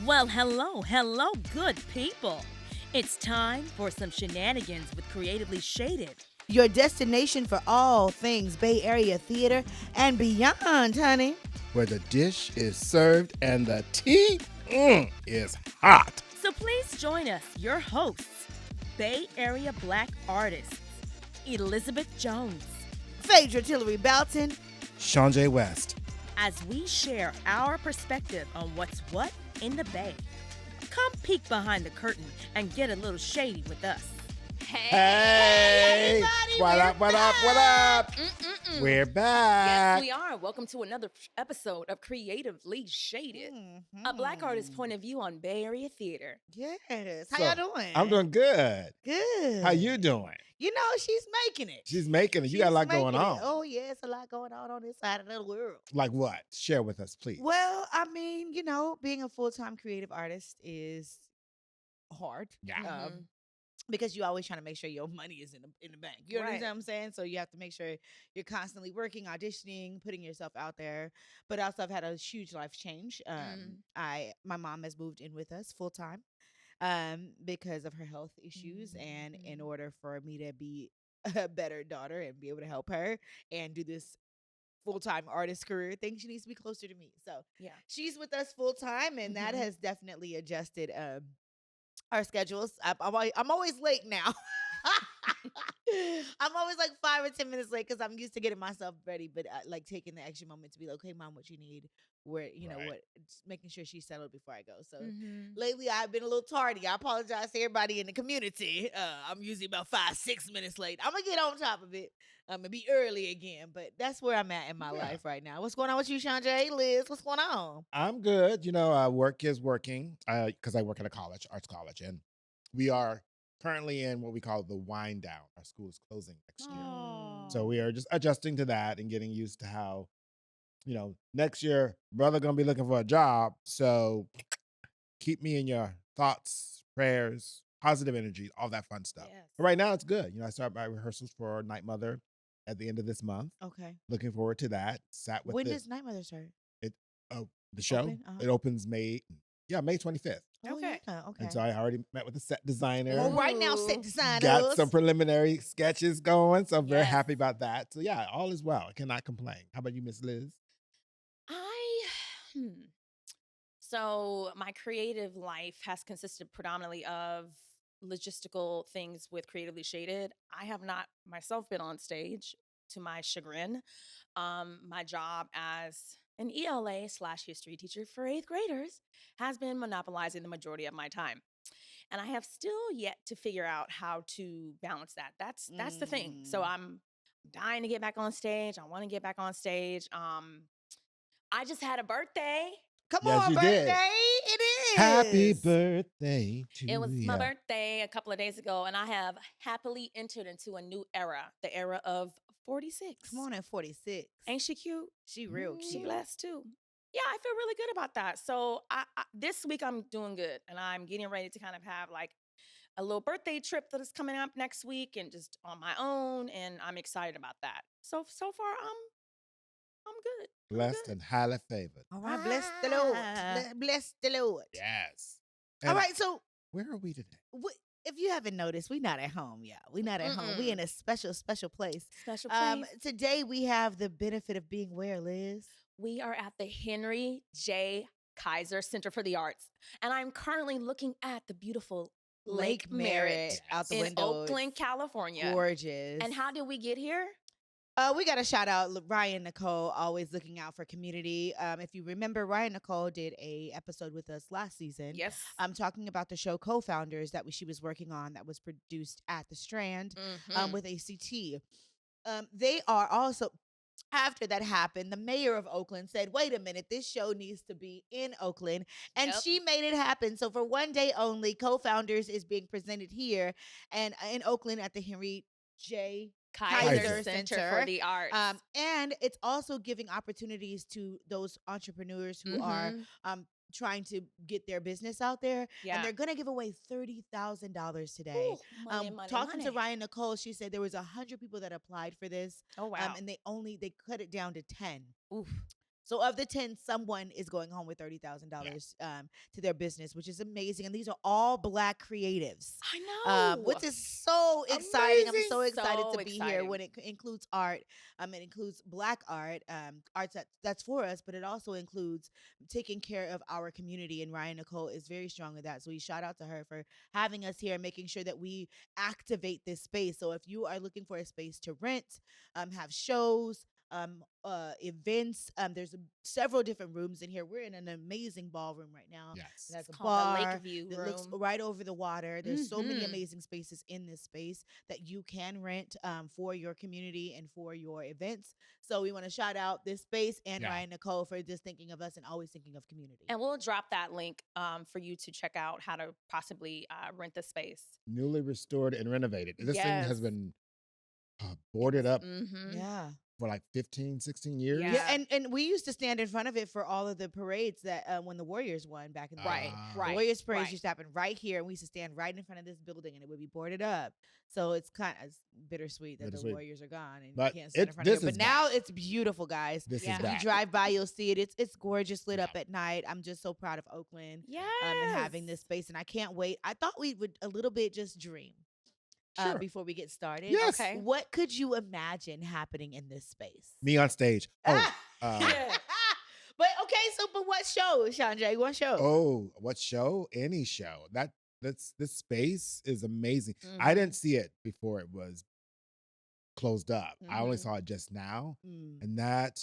Well, hello, good people. It's time for some shenanigans with Creatively Shaded. Your destination for all things Bay Area theater and beyond, honey. Where the dish is served and the tea is hot. So please join us, your hosts, Bay Area Black artists, Elizabeth Jones, Phaedra Tillery-Boughton, Sean J. West. as we share our perspective on what's what in the Bay. Come peek behind the curtain and get a little shady with us. Hey! What up? We're back. Yes, we are. Welcome to another episode of Creatively Shaded, a Black artist's point of view on Bay Area theater. Yes. How So, y'all doing? I'm doing good. good. How you doing? You know, she's making it. She's making it. You got a lot going on. Oh, yeah, it's a lot going on this side of the world. Like what? Share with us, please. Well, I mean, you know, being a full-time creative artist is hard. Yeah. Because you always trying to make sure your money is in the bank. You know what I'm saying? So you have to make sure you're constantly working, auditioning, putting yourself out there. But also I've had a huge life change. My mom has moved in with us full time because of her health issues. And in order for me to be a better daughter and be able to help her and do this full-time artist career thing, she needs to be closer to me. So Yeah. she's with us full time, and that has definitely adjusted our schedules. I'm always late now. I'm always like 5 or 10 minutes late because I'm used to getting myself ready, but like taking the extra moment to be like, okay, mom, what you need? Where you know Right. what? Just making sure she's settled before I go. So lately, I've been a little tardy. I apologize to everybody in the community. I'm usually about 5-6 minutes late. I'm gonna get on top of it. I'm gonna be early again, but that's where I'm at in my life right now. What's going on with you, Sean J? Liz, what's going on? I'm good. You know, work is working because I work at a college, arts college, and we are currently in what we call the wind down. Our school is closing next year. So we are just adjusting to that and getting used to how, you know, next year, brother gonna be looking for a job. So keep me in your thoughts, prayers, positive energy, all that fun stuff. Yes. But right now it's good. You know, I start my rehearsals for Night Mother at the end of this month. Okay. Looking forward to that. Sat with When the, does Night Mother start? the show. Open? Uh-huh. It opens May 25th. Okay. Okay. And so I already met with the set designer. Well, right now, set designers. Got some preliminary sketches going, so I'm very Yes. happy about that. So yeah, all is well. I cannot complain. How about you, Miss Liz? So my creative life has consisted predominantly of logistical things with Creatively Shaded. I have not myself been on stage, to my chagrin. My job as an ELA/history teacher for 8th graders has been monopolizing the majority of my time. And I have still yet to figure out how to balance that. That's the thing. So I'm dying to get back on stage. I want to get back on stage. I just had a birthday. Come Yes, on, you birthday. did. It is. Happy birthday to It was you. my birthday a couple of days ago, and I have happily entered into a new era, the era of 46. Come on at 46. Ain't she cute? She real She cute. blessed too. Yeah, I feel really good about that. So I this week I'm doing good, and I'm getting ready to kind of have like a little birthday trip that is coming up next week, and just on my own, and I'm excited about that. So far I'm good. I'm Blessed good. and highly favored. All right, bless the Lord. Bless the Lord. Yes. All And right, so where are we today? if you haven't noticed, we not at home, y'all. We not at home. We in a special place. Special place. Today we have the benefit of being where, Liz? We are at the Henry J. Kaiser Center for the Arts, and I'm currently looking at the beautiful Lake Merritt out the in window. Oakland, California. Gorgeous. And how did we get here? We got to shout out Ryan Nicole, always looking out for community. If you remember, Ryan Nicole did a episode with us last season. Yes. I'm talking about the show Co-Founders that she was working on that was produced at the Strand with ACT. They are also, after that happened, the mayor of Oakland said, wait a minute, this show needs to be in Oakland. And she made it happen. So for one day only, Co-Founders is being presented here and in Oakland at the Henry J. Kaiser Center for the Arts. And it's also giving opportunities to those entrepreneurs who are trying to get their business out there. Yeah. And they're going to give away $30,000 today. Ooh, money, Talking to money. Ryan Nicole, she said there was 100 people that applied for this. Oh, wow. And they cut it down to 10. Oof. So of the 10, someone is going home with $30,000 to their business, which is amazing. And these are all Black creatives. I know. Which is so exciting. I'm Amazing. so excited So to be here exciting. when it includes art. It includes Black art, arts that's for us, but it also includes taking care of our community. And Ryan Nicole is very strong with that. So we shout out to her for having us here and making sure that we activate this space. So if you are looking for a space to rent, have shows, events. There's several different rooms in here. We're in an amazing ballroom right now. Yes. It has a It's called bar the Lakeview that room. looks right over the water. There's so many Mhm. amazing spaces in this space that you can rent for your community and for your events. So we want to shout out this space and Ryan Nicole for just thinking of us and always thinking of community. And we'll drop that link for you to check out how to possibly rent the space. Newly restored and renovated. This thing has Yes. been boarded up Mm-hmm. Yeah. for like 15, 16 years. Yeah. Yeah, and we used to stand in front of it for all of the parades that when the Warriors won back in the day. The Right. Warriors parades right. used to happen right here, and we used to stand right in front of this building, and it would be boarded up. So it's kind of bittersweet that the Warriors are gone and But you can't stand in front of it. But now it's beautiful, guys. This Yeah. is If you back. drive by, you'll see it. It's gorgeous, lit up at night. I'm just so proud of Oakland Yes. and having this space, and I can't wait. I thought we would a little bit just dream. Sure. Before we get started. Yes. Okay. What could you imagine happening in this space? Me on stage. Oh, Yeah. But what show, Shanjay? What show? oh, what show? Any show. This space is amazing. I Mhm. didn't see it before it was closed up. I only Mhm. saw it just now. Mm. And that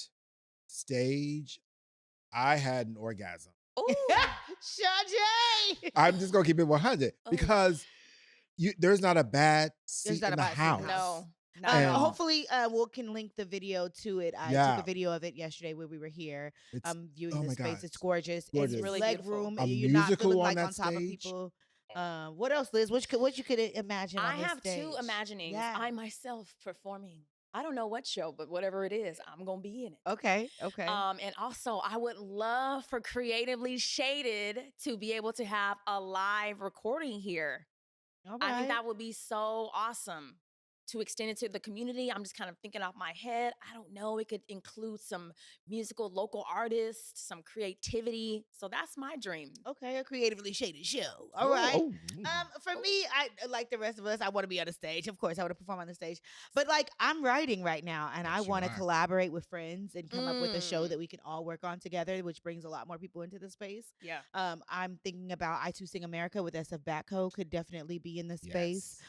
stage, I had an orgasm. Ooh. Shanjay! I'm just gonna keep it 100 Oh. because there's not a bad seat not in a the bad seat in the house. No. And- Hopefully, we can link the video to it. I Yeah. took a video of it yesterday when we were here. It's Viewing oh this my space. God. It's gorgeous. Gorgeous. It's Really leg beautiful. room. A You're not musical feeling on like that on top of stage. people. What else, Liz? What you could imagine? I on this have stage? two imaginings. Yeah. I myself performing. I don't know what show, but whatever it is, I'm gonna be in it. Okay. And also, I would love for Creatively Shaded to be able to have a live recording here. All I right. think that would be so awesome to extend it to the community. I'm just kind of thinking off my head. I don't know. It could include some musical local artists, some creativity. So that's my dream. Okay, a creatively shaded show. All Oh, right. oh, For me, I like the rest of us. I want to be on the stage. Of course, I want to perform on the stage. But like, I'm writing right now, and I Yes, you want to are. collaborate with friends and come up with a show Mm. that we can all work on together, which brings a lot more people into the space. Yeah. I'm thinking about I Too Sing America with SF could definitely be in the space. yes.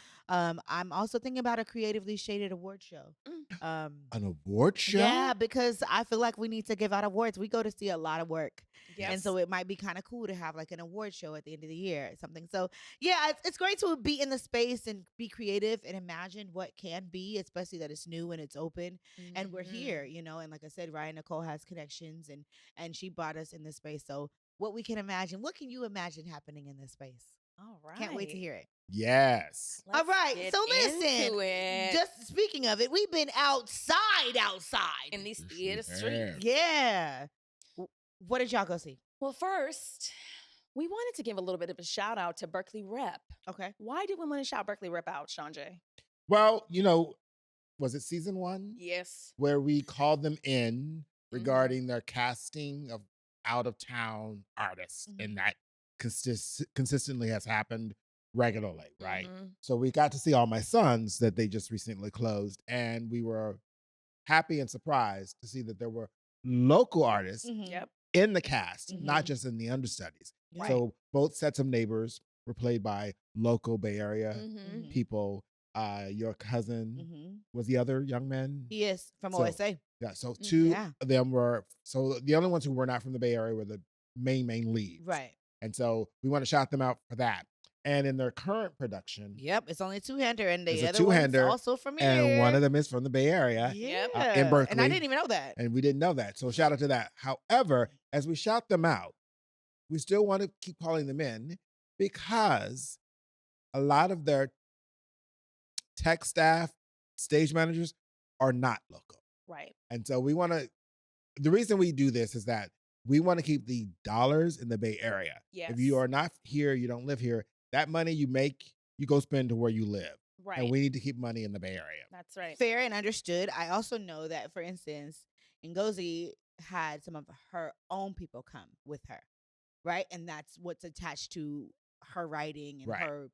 I'm also thinking about a creatively shaded award show. An award show? Yeah, because I feel like we need to give out awards. We go to see a lot of work. Yes. And so it might be kind of cool to have like an award show at the end of the year or something. So yeah, it's great to be in the space and be creative and imagine what can be, especially that it's new and it's open and we're Mhm. here, and like I said, Ryan Nicole has connections and she brought us in this space. So what we can imagine, what can you imagine happening in this space? All right. Can't wait to hear it. Yes. All right, get so listen, into it. just speaking of it, we've been outside. in these Yes, theater we streets. have. Yeah. What did y'all go see? Well, first, we wanted to give a little bit of a shout out to Berkeley Rep. Okay. Why did we want to shout Berkeley Rep out, Shanjay? Well, was it season 1? Yes. Where we called them in Mm-hmm. regarding their casting of out of town artists, Mhm. and that consistently has happened regularly, right? Mhm. So we got to see All My Sons that they just recently closed, and we were happy and surprised to see that there were local artists Yep. in the cast, not Mhm. just in the understudies. Right. So both sets of neighbors were played by local Bay Area Mhm. people. Your cousin Mm-hmm. was the other young man. He is from So- OSA. Yeah, so two Yeah. of them were. So the only ones who were not from the Bay Area were the main leads, Right. And so we want to shout them out for that. And in their current production, Yep. It's only two-hander, and the It's a other one's two-hander, also from here. and one of them is from the Bay Area, Yeah. in And I Berkeley. didn't even know that. and we didn't know that. So shout out to that. However, as we shout them out, we still want to keep calling them in because a lot of their tech staff, stage managers are not local. Right. And so we want to, the reason we do this is that we want to keep the dollars in the Bay Area. Yes. If you are not here, you don't live here, that money you make, you go spend to where you live. Right. And we need to keep money in the Bay Area. That's right. Fair and understood. I also know that, for instance, Ngozi had some of her own people come with her, right? And that's what's attached to her writing and Right. her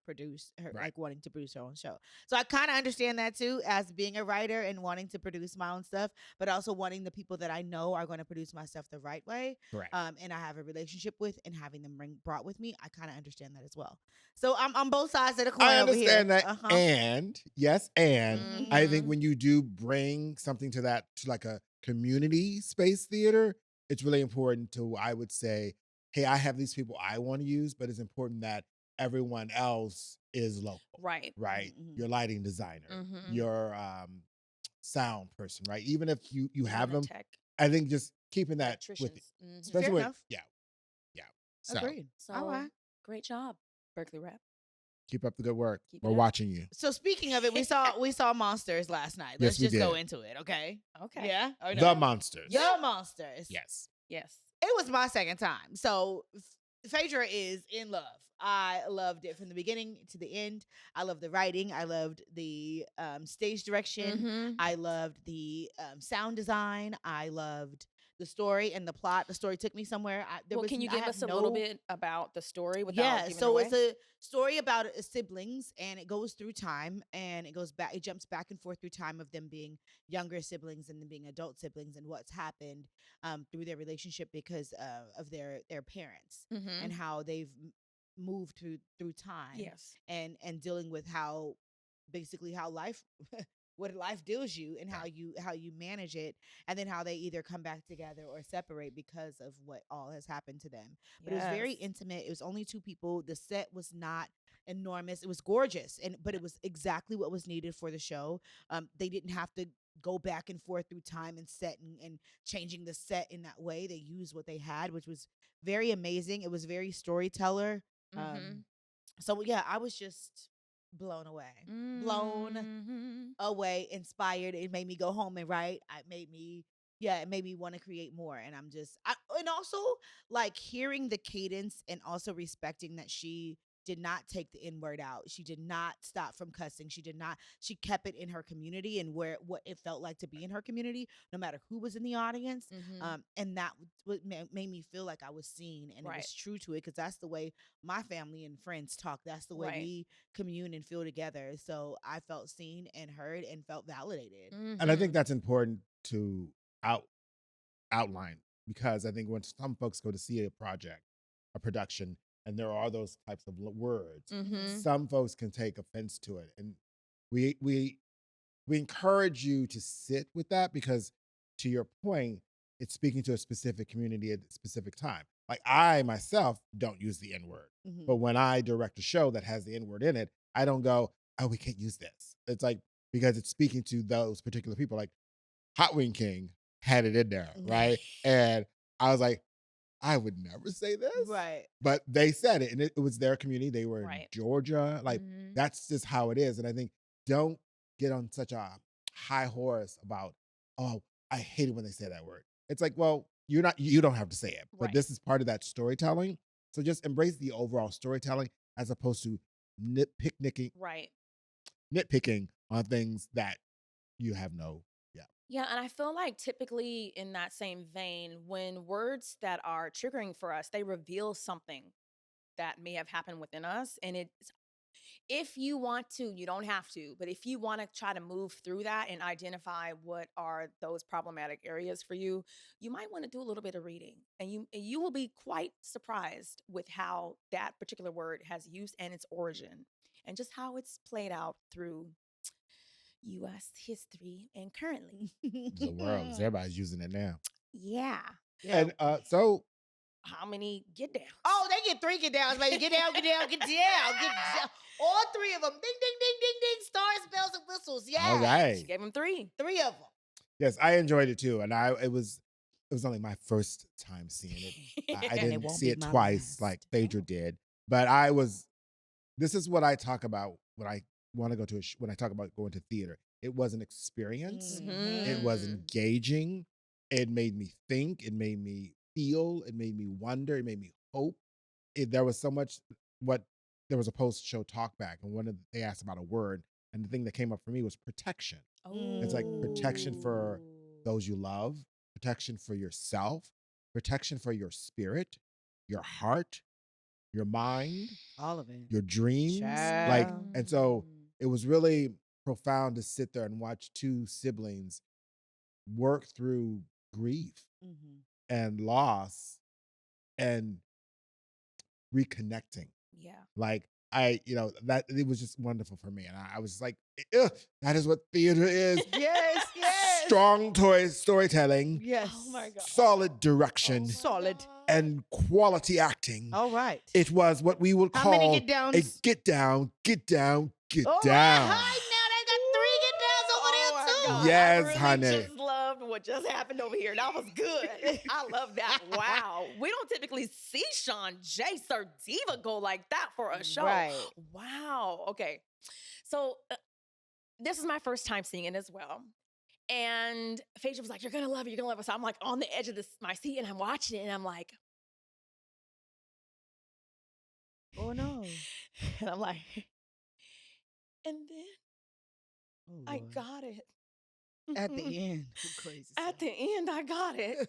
Right. like wanting to produce her own show. So I kind of understand that too, as being a writer and wanting to produce my own stuff, but also wanting the people that I know are going to produce my stuff the right way. Correct. And I have a relationship with, and having them brought with me, I kind of understand that as well. So I'm on both sides of the coin I over here. understand that. And yes, and I think Mhm. when you do bring something to that, to like a community space theater, it's really important to, I would say, hey, I have these people I want to use, but it's important that everyone else is local, Right. right? Mhm. Your lighting designer, Mhm. your sound person, right? Even if you have Even them, a tech. I think just keeping that with you, Electricians. Mhm. especially Fair with, enough. yeah. So Agreed. All So right. great job, Berkeley Rep. keep up the good work. Keep We're it up. watching you. So speaking of it, we saw Monsters last night. Let's Yes, we just go did. into it, okay? Okay. Yeah. Or no? The Monsters. The Monsters. Yes. Yes. It was my second time. So Phaedra is in love. I loved it from the beginning to the end. I loved the writing. I loved the stage direction. Mhm. I loved the sound design. I loved the story and the plot. The story took me somewhere. Can you give us a little bit about the story without Yeah, giving it so away? it's a story about siblings, and it goes through time, and it jumps back and forth through time of them being younger siblings and then being adult siblings, and what's happened through their relationship because of their parents, and Mhm. how they've moved through time, Yes. and dealing with how basically how life what life deals you, and how you manage it, and then how they either come back together or separate because of what all has happened to them. But it was very Yes. intimate. It was only two people. The set was not enormous. It was gorgeous, but it was exactly what was needed for the show. They didn't have to go back and forth through time and set and changing the set in that way. They used what they had, which was very amazing. It was very storyteller. Mhm. So yeah, I was just blown away. Blown Mhm. away, inspired. It made me go home and write. It made me want to create more. And and also like hearing the cadence, and also respecting that she did not take the N word out. She did not stop from cussing. She kept it in her community, and what it felt like to be in her community, no matter who was in the audience. Mhm. And that made me feel like I was seen, and it Right. was true to it, because that's the way my family and friends talk. That's the way Right. we commune and feel together. So I felt seen and heard and felt validated. And I think Mhm. that's important to outline, because I think when some folks go to see a project, a production, and there are those types of words, Mhm. some folks can take offense to it. And we encourage you to sit with that, because to your point, it's speaking to a specific community at a specific time. Like I myself don't use the N word, Mhm. but when I direct a show that has the N word in it, I don't go, oh, we can't use this. It's like, because it's speaking to those particular people. Like Hot Wing King had it in there, right? And I was like, I would never say this. Right. But they said it, and it was their community. They were in Right. Georgia. Like, Mhm. that's just how it is. And I think don't get on such a high horse about, oh, I hate it when they say that word. It's like, well, you don't have to say it, but Right. this is part of that storytelling. So just embrace the overall storytelling, as opposed to Right. nitpicking on things that you have no. Yeah, and I feel like typically in that same vein, when words that are triggering for us, they reveal something that may have happened within us. And if you want to, you don't have to, but if you want to try to move through that and identify what are those problematic areas for you, you might want to do a little bit of reading. And you will be quite surprised with how that particular word has use and its origin, and just how it's played out through US history and currently. The world, everybody's using it now. Yeah. Yeah. And so How many get downs? Oh, they get 3 get downs, baby. Get down, get down, get down, get down. All 3 of them. Ding, ding, ding, ding, ding. Stars, bells, and whistles. Yeah. all right. Gave him 3. 3 of them. Yes, I enjoyed it too, and it was only my first time seeing it. I And it didn't won't see be it my twice last. like Phaedra Oh. did, but this is what I talk about when I want to go to when I talk about going to theater. It was an experience. It was Mhm. engaging. It made me think. It made me feel. It made me wonder. It made me hope. There was so much. There was a post-show talk back, and they asked about a word, and the thing that came up for me was protection. It's like protection for those you love, protection for yourself, protection for your spirit, your heart, your mind, all of it, your dreams. Like, and so it was really profound to sit there and watch two siblings work through grief and loss and reconnecting. Yeah. Like, that it was just wonderful for me. And I was like, ugh, that is what theater is. Yes. Strong storytelling. Yes. Oh my God. Solid direction. Solid. And quality acting. All right. It was what we would How call many get downs? a get down. All down. right, now they got 3 get downs over there too. God. Yes, I really honey. just loved what just happened over here. That was good. I love that. Wow. We don't typically see Sean J. Sir Diva go like that for a show. Right. Wow. Okay. So this is my first time seeing it as well. And Phaedra was like, you're going to love it. You're going to love it. So I'm like on the edge of my seat and I'm watching it and I'm like, Oh no. and I'm like, and then I got it. At the end. Crazy. At the end, I got it.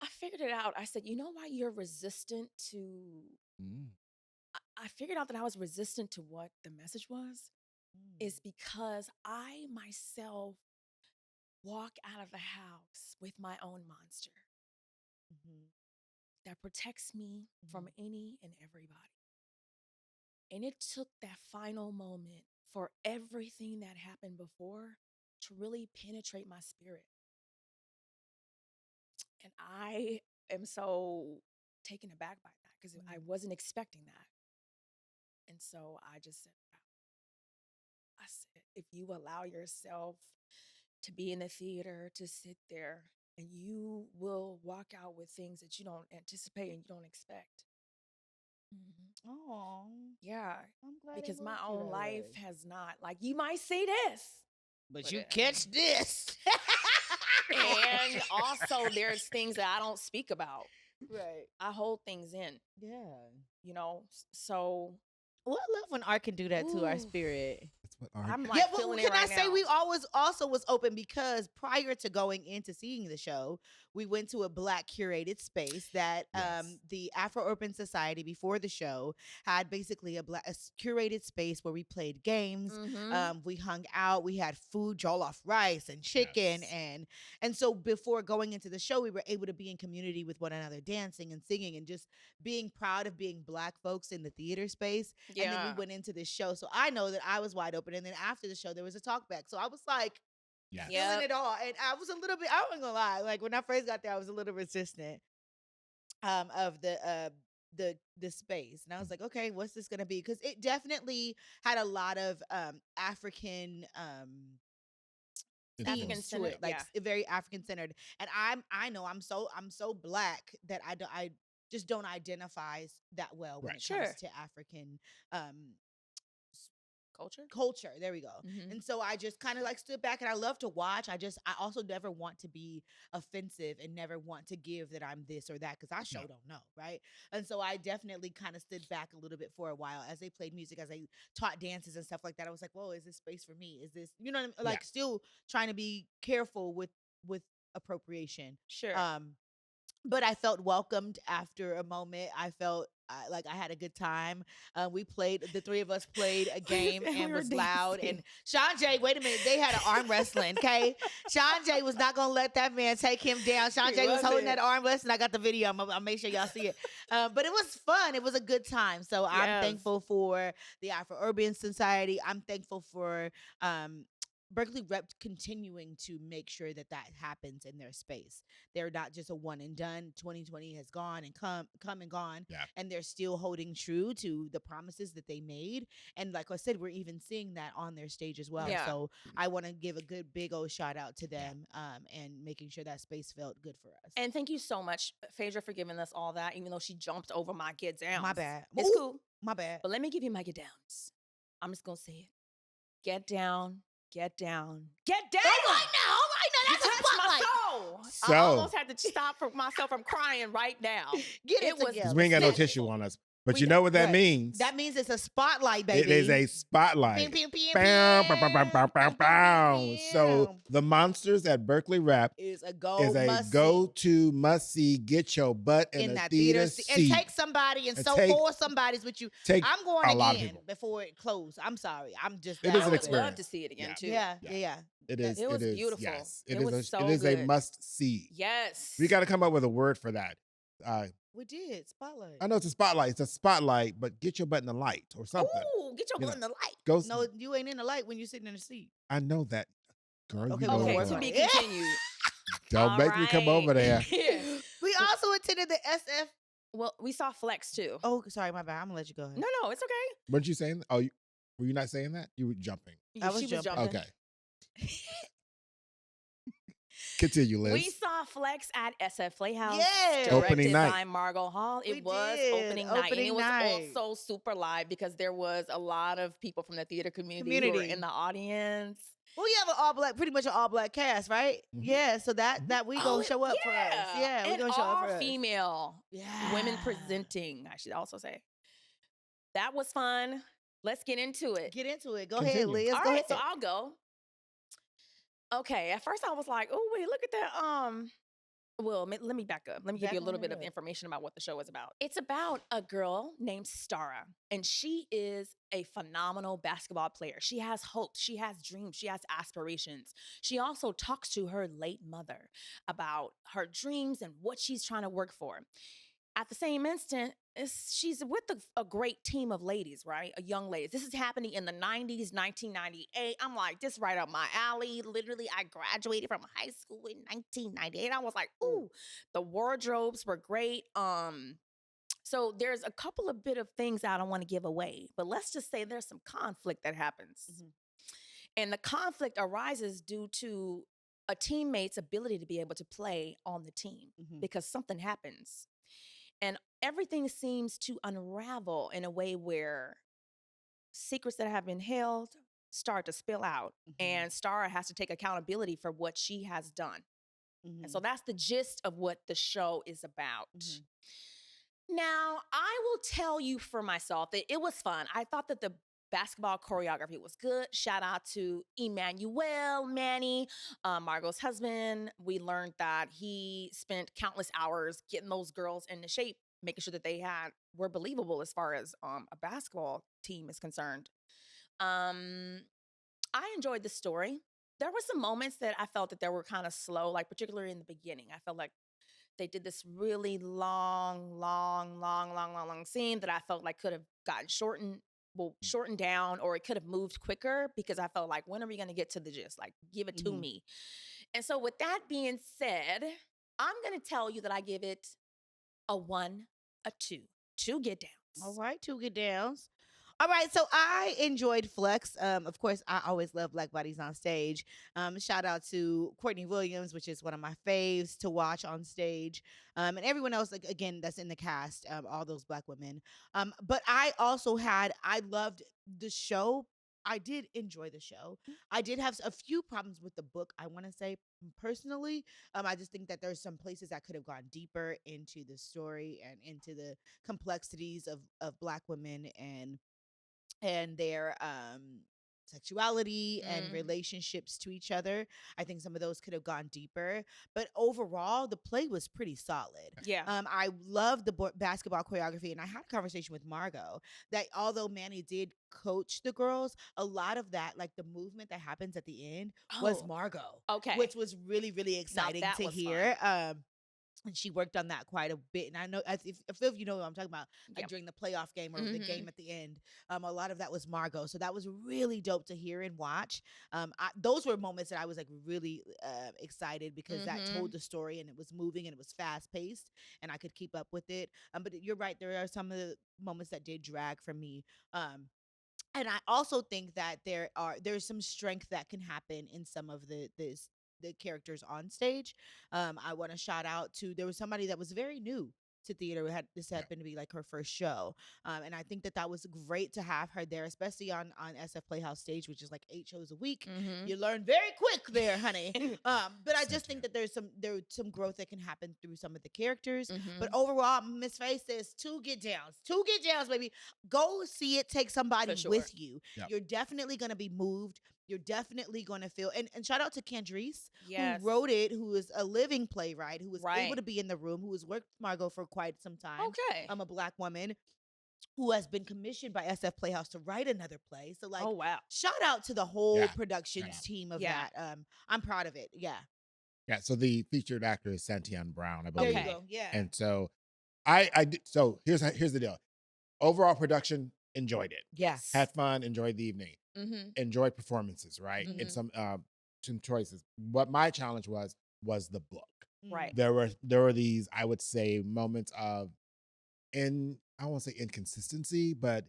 I figured it out. I said, you know why you're resistant to... I figured out that I was resistant to what the message was, is because I myself walk out of the house with my own monster that protects me from any and everybody. And it took that final moment for everything that happened before to really penetrate my spirit. And I am so taken aback by that because I wasn't expecting that. And so I just said, wow. I said, if you allow yourself to be in the theater, to sit there, and you will walk out with things that you don't anticipate and you don't expect. Oh, yeah. I'm glad because it my worked own that life way. has not, like, you might see this. But you catch this. And also there's things that I don't speak about. Right. I hold things in. Yeah. So. Well, I love when art can do that to our spirit. That's what art. I'm like feeling it right now. Can I say we always also was open because prior to going into seeing the show, we went to a Black curated space that the Afro-Urban Society before the show had basically a curated space where we played games. We hung out. We had food, jollof rice and chicken. And so before going into the show, we were able to be in community with one another, dancing and singing and just being proud of being Black folks in the theater space. And then we went into this show. So I know that I was wide open. And then after the show, there was a talk back. So I was like, feeling it all. And I was a little bit, I wasn't gonna lie. Like when I first got there, I was a little resistant of the space. And I was like, okay, what's this gonna be? Because it definitely had a lot of African African-centered, like very African centered. And I know I'm so Black that I just don't identify that well when it comes to African culture. There we go. And so I just kind of like stood back and I love to watch. I also never want to be offensive and never want to give that I'm this or that because I don't know, right? And so I definitely kind of stood back a little bit for a while as they played music, as they taught dances and stuff like that. I was like, whoa, is this space for me? Is this, you know what I mean? Like still trying to be careful with appropriation. But I felt welcomed after a moment. I felt like I had a good time. The 3 of us played a game and was loud. And Sean J, wait a minute, they had an arm wrestling, okay? Sean J was not going to let that man take him down. Sean J was holding that arm wrestling. I got the video. I'll make sure y'all see it. But it was fun. It was a good time. So I'm thankful for the Afro-Urban Society. I'm thankful for Berkeley Rep continuing to make sure that happens in their space. They're not just a one and done. 2020 has gone and come and gone, and they're still holding true to the promises that they made. And like I said, we're even seeing that on their stage as well. So I want to give a good big old shout out to them and making sure that space felt good for us. And thank you so much, Phaedra, for giving us all that, even though she jumped over my get downs. My bad. It's cool. My bad. But let me give you my get downs. I'm just going to say it. Get down. Get down. Get down! All right now. That's touched my soul. So, I almost had to stop myself from crying right now. Get it together. Because we ain't got no tissue on us. But you know what that Right. means? That means it's a spotlight, baby. It is a spotlight. Pew, pew, pew, Bow, pew. bow, bow, bow, bow, Pew, pew, bow. pew, So pew. the Monsters at Berkeley Rep is a is go-to must-see. Get your butt in a that theater seat. seat. And take somebody and so take- four somebody's with you. Take I'm going a lot of again people. before it closed. I'm sorry. I'm just It that is an I would experience. love to see it again Yeah. too. Yeah. It is. It was is, beautiful. Yes, It is. was so it is a good. must-see. Yes. We got to come up with a word for that. We did spotlight. I know it's a spotlight. It's a spotlight, but get your butt in the light or something. Ooh, get your butt in the light. Go. No, you ain't in the light when you're sitting in the seat. I know that, girl. Okay, you know we'll Okay, work to on be it. continued. Don't All make me come over there. We also attended the SF. Well, we saw Flex too. Oh, sorry, my bad. I'm gonna let you go ahead. No, it's okay. Weren't you saying? Oh, were you not saying that? You were jumping. I was She jumping. Okay. Continue, Liz. We saw Flex at SF Playhouse. Yes. Directed Opening night. by Margot Hall. It We was did. opening night. And Opening it was night. also super live because there was a lot of people from the theater community who were in the audience. Well, you have pretty much an all black cast, right? Mhm. Yeah, so that we gonna show up for us. Yeah, we and gonna show up all for us. female women Yeah. presenting, I should also say. That was fun. Let's get into it. Get into it. Go ahead, Continue. Liz. All Go right, ahead. so I'll go. Okay, at first I was like, oh, wait, look at that. Well, let me back up. Let me give you a little bit of information about what the show is about. It's about a girl named Stara, and she is a phenomenal basketball player. She has hopes, she has dreams, she has aspirations. She also talks to her late mother about her dreams and what she's trying to work for. At the same instant, she's with a great team of ladies, right? Young ladies. This is happening in the 90s, 1998. I'm like, this right up my alley. Literally, I graduated from high school in 1998. I was like, ooh, the wardrobes were great. So there's a couple of bit of things I don't want to give away, but let's just say there's some conflict that happens. Mm-hmm. And the conflict arises due to a teammate's ability to be able to play on the team because something happens. And everything seems to unravel in a way where secrets that have been held start to spill out. And Stara has to take accountability for what she has done. And so that's the gist of what the show is about. Now, I will tell you for myself that it was fun. I thought that the basketball choreography was good. Shout out to Emmanuel, Manny, Margot's husband. We learned that he spent countless hours getting those girls into shape, making sure that they were believable as far as a basketball team is concerned. I enjoyed the story. There were some moments that I felt that they were kind of slow, like particularly in the beginning. I felt like they did this really long scene that I felt like could have gotten shortened down, or it could have moved quicker, because I felt like, when are we going to get to the gist? Like, give it to me. And so with that being said, I'm going to tell you that I give it a 1, a 2. 2 get downs. All right, 2 get downs. All right, so I enjoyed Flex. Of course, I always love black bodies on stage. Shout out to Courtney Williams, which is one of my faves to watch on stage. And everyone else, like, again, that's in the cast, all those black women. But I loved the show. I did enjoy the show. I did have a few problems with the book, I want to say, personally. I just think that there's some places that could have gone deeper into the story and into the complexities of black women and their sexuality and relationships to each other. I think some of those could have gone deeper, but overall the play was pretty solid. Yeah. I loved the basketball choreography, and I had a conversation with Margot that although Manny did coach the girls, a lot of that, like the movement that happens at the end, was Margot. Okay. Which was really, really exciting to hear. And she worked on that quite a bit. And I know, if you know what I'm talking about, like during the playoff game or the game at the end, a lot of that was Margot. So that was really dope to hear and watch. Those were moments that I was like really excited, because that told the story, and it was moving and it was fast paced, and I could keep up with it. But you're right, there are some of the moments that did drag for me. And I also think that there's some strength that can happen in some of the characters on stage. I want to shout out to, there was somebody that was very new to theater. This happened to be like her first show, and I think that was great to have her there, especially on SF Playhouse stage, which is like 8 shows a week. You learn very quick there, honey. But I just think that there's some growth that can happen through some of the characters. But overall, Miss Faye says 2 get downs, baby. Go see it. Take somebody with you. Yep. You're definitely gonna be moved. You're definitely going to feel, and shout out to Candrace, Yes. who wrote it, who is a living playwright, who was able to be in the room, who has worked with Margot for quite some time. Okay. I'm a Black woman who has been commissioned by SF Playhouse to write another play. So, like, oh wow, shout out to the whole productions team of Yeah. that. I'm proud of it. Yeah. Yeah. So the featured actor is Santian Brown, I believe. There you go. Yeah. And so so here's the deal. Overall production, enjoyed it. Yes. Had fun, enjoyed the evening. Enjoyed performances, right? And some choices. What my challenge was the book. right. There were these, I would say, moments of I don't want to say inconsistency, but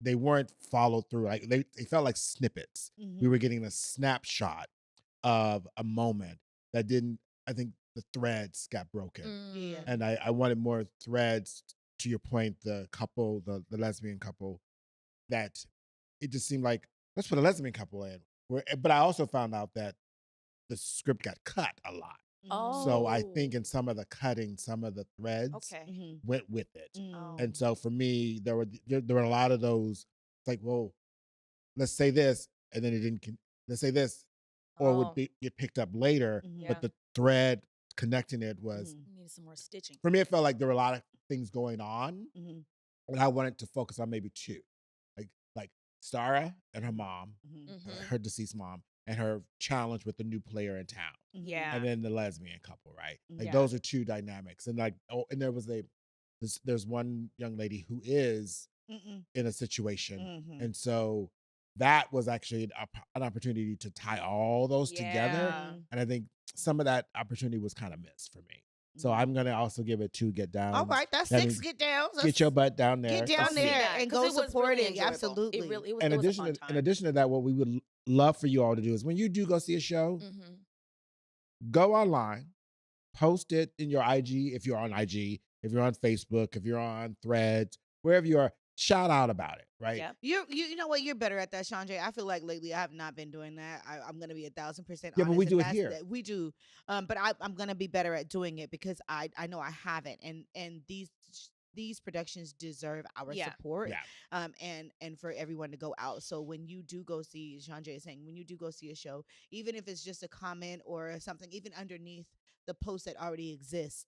they weren't followed through. Like they felt like snippets. We were getting a snapshot of a moment that didn't, I think the threads got broken. Yeah. And I wanted more threads, to your point, the couple, the lesbian couple, that it just seemed like, let's put a lesbian couple in. But I also found out that the script got cut a lot. Oh. So I think in some of the cutting, some of the threads went with it. Oh. And so for me, there were a lot of those, like, well, let's say this, and then it didn't, let's say this, or it would get picked up later, but the thread connecting it was, You need some more stitching. for me, it felt like there were a lot of things going on, and I wanted to focus on maybe 2. Like Stara and her mom, her deceased mom, and her challenge with the new player in town. Yeah. And then the lesbian couple, right? Like Yeah. those are 2 dynamics. And like, and there was there's one young lady who is in a situation. And so that was actually an opportunity to tie all those together. And I think some of that opportunity was kind of missed for me. So I'm going to also give it 2 get downs. All right, that's That 6 means get downs. Get your butt down there. Get down there and go support it. Absolutely. It was In a fun time. addition to that, what we would love for you all to do is when you do go see a show, go online, post it in your IG, if you're on IG, if you're on Facebook, if you're on Threads, wherever you are, shout out about it, right? Yep. You know what? You're better at that, Chandra. I feel like lately I have not been doing that. I'm going to be 1,000% honest. Yeah, but we do it that's here. We do. But I'm going to be better at doing it because I know I haven't. And these productions deserve our support. Yeah. And for everyone to go out. So when you do go see, Chandra is saying, when you do go see a show, even if it's just a comment or something, even underneath the post that already exists,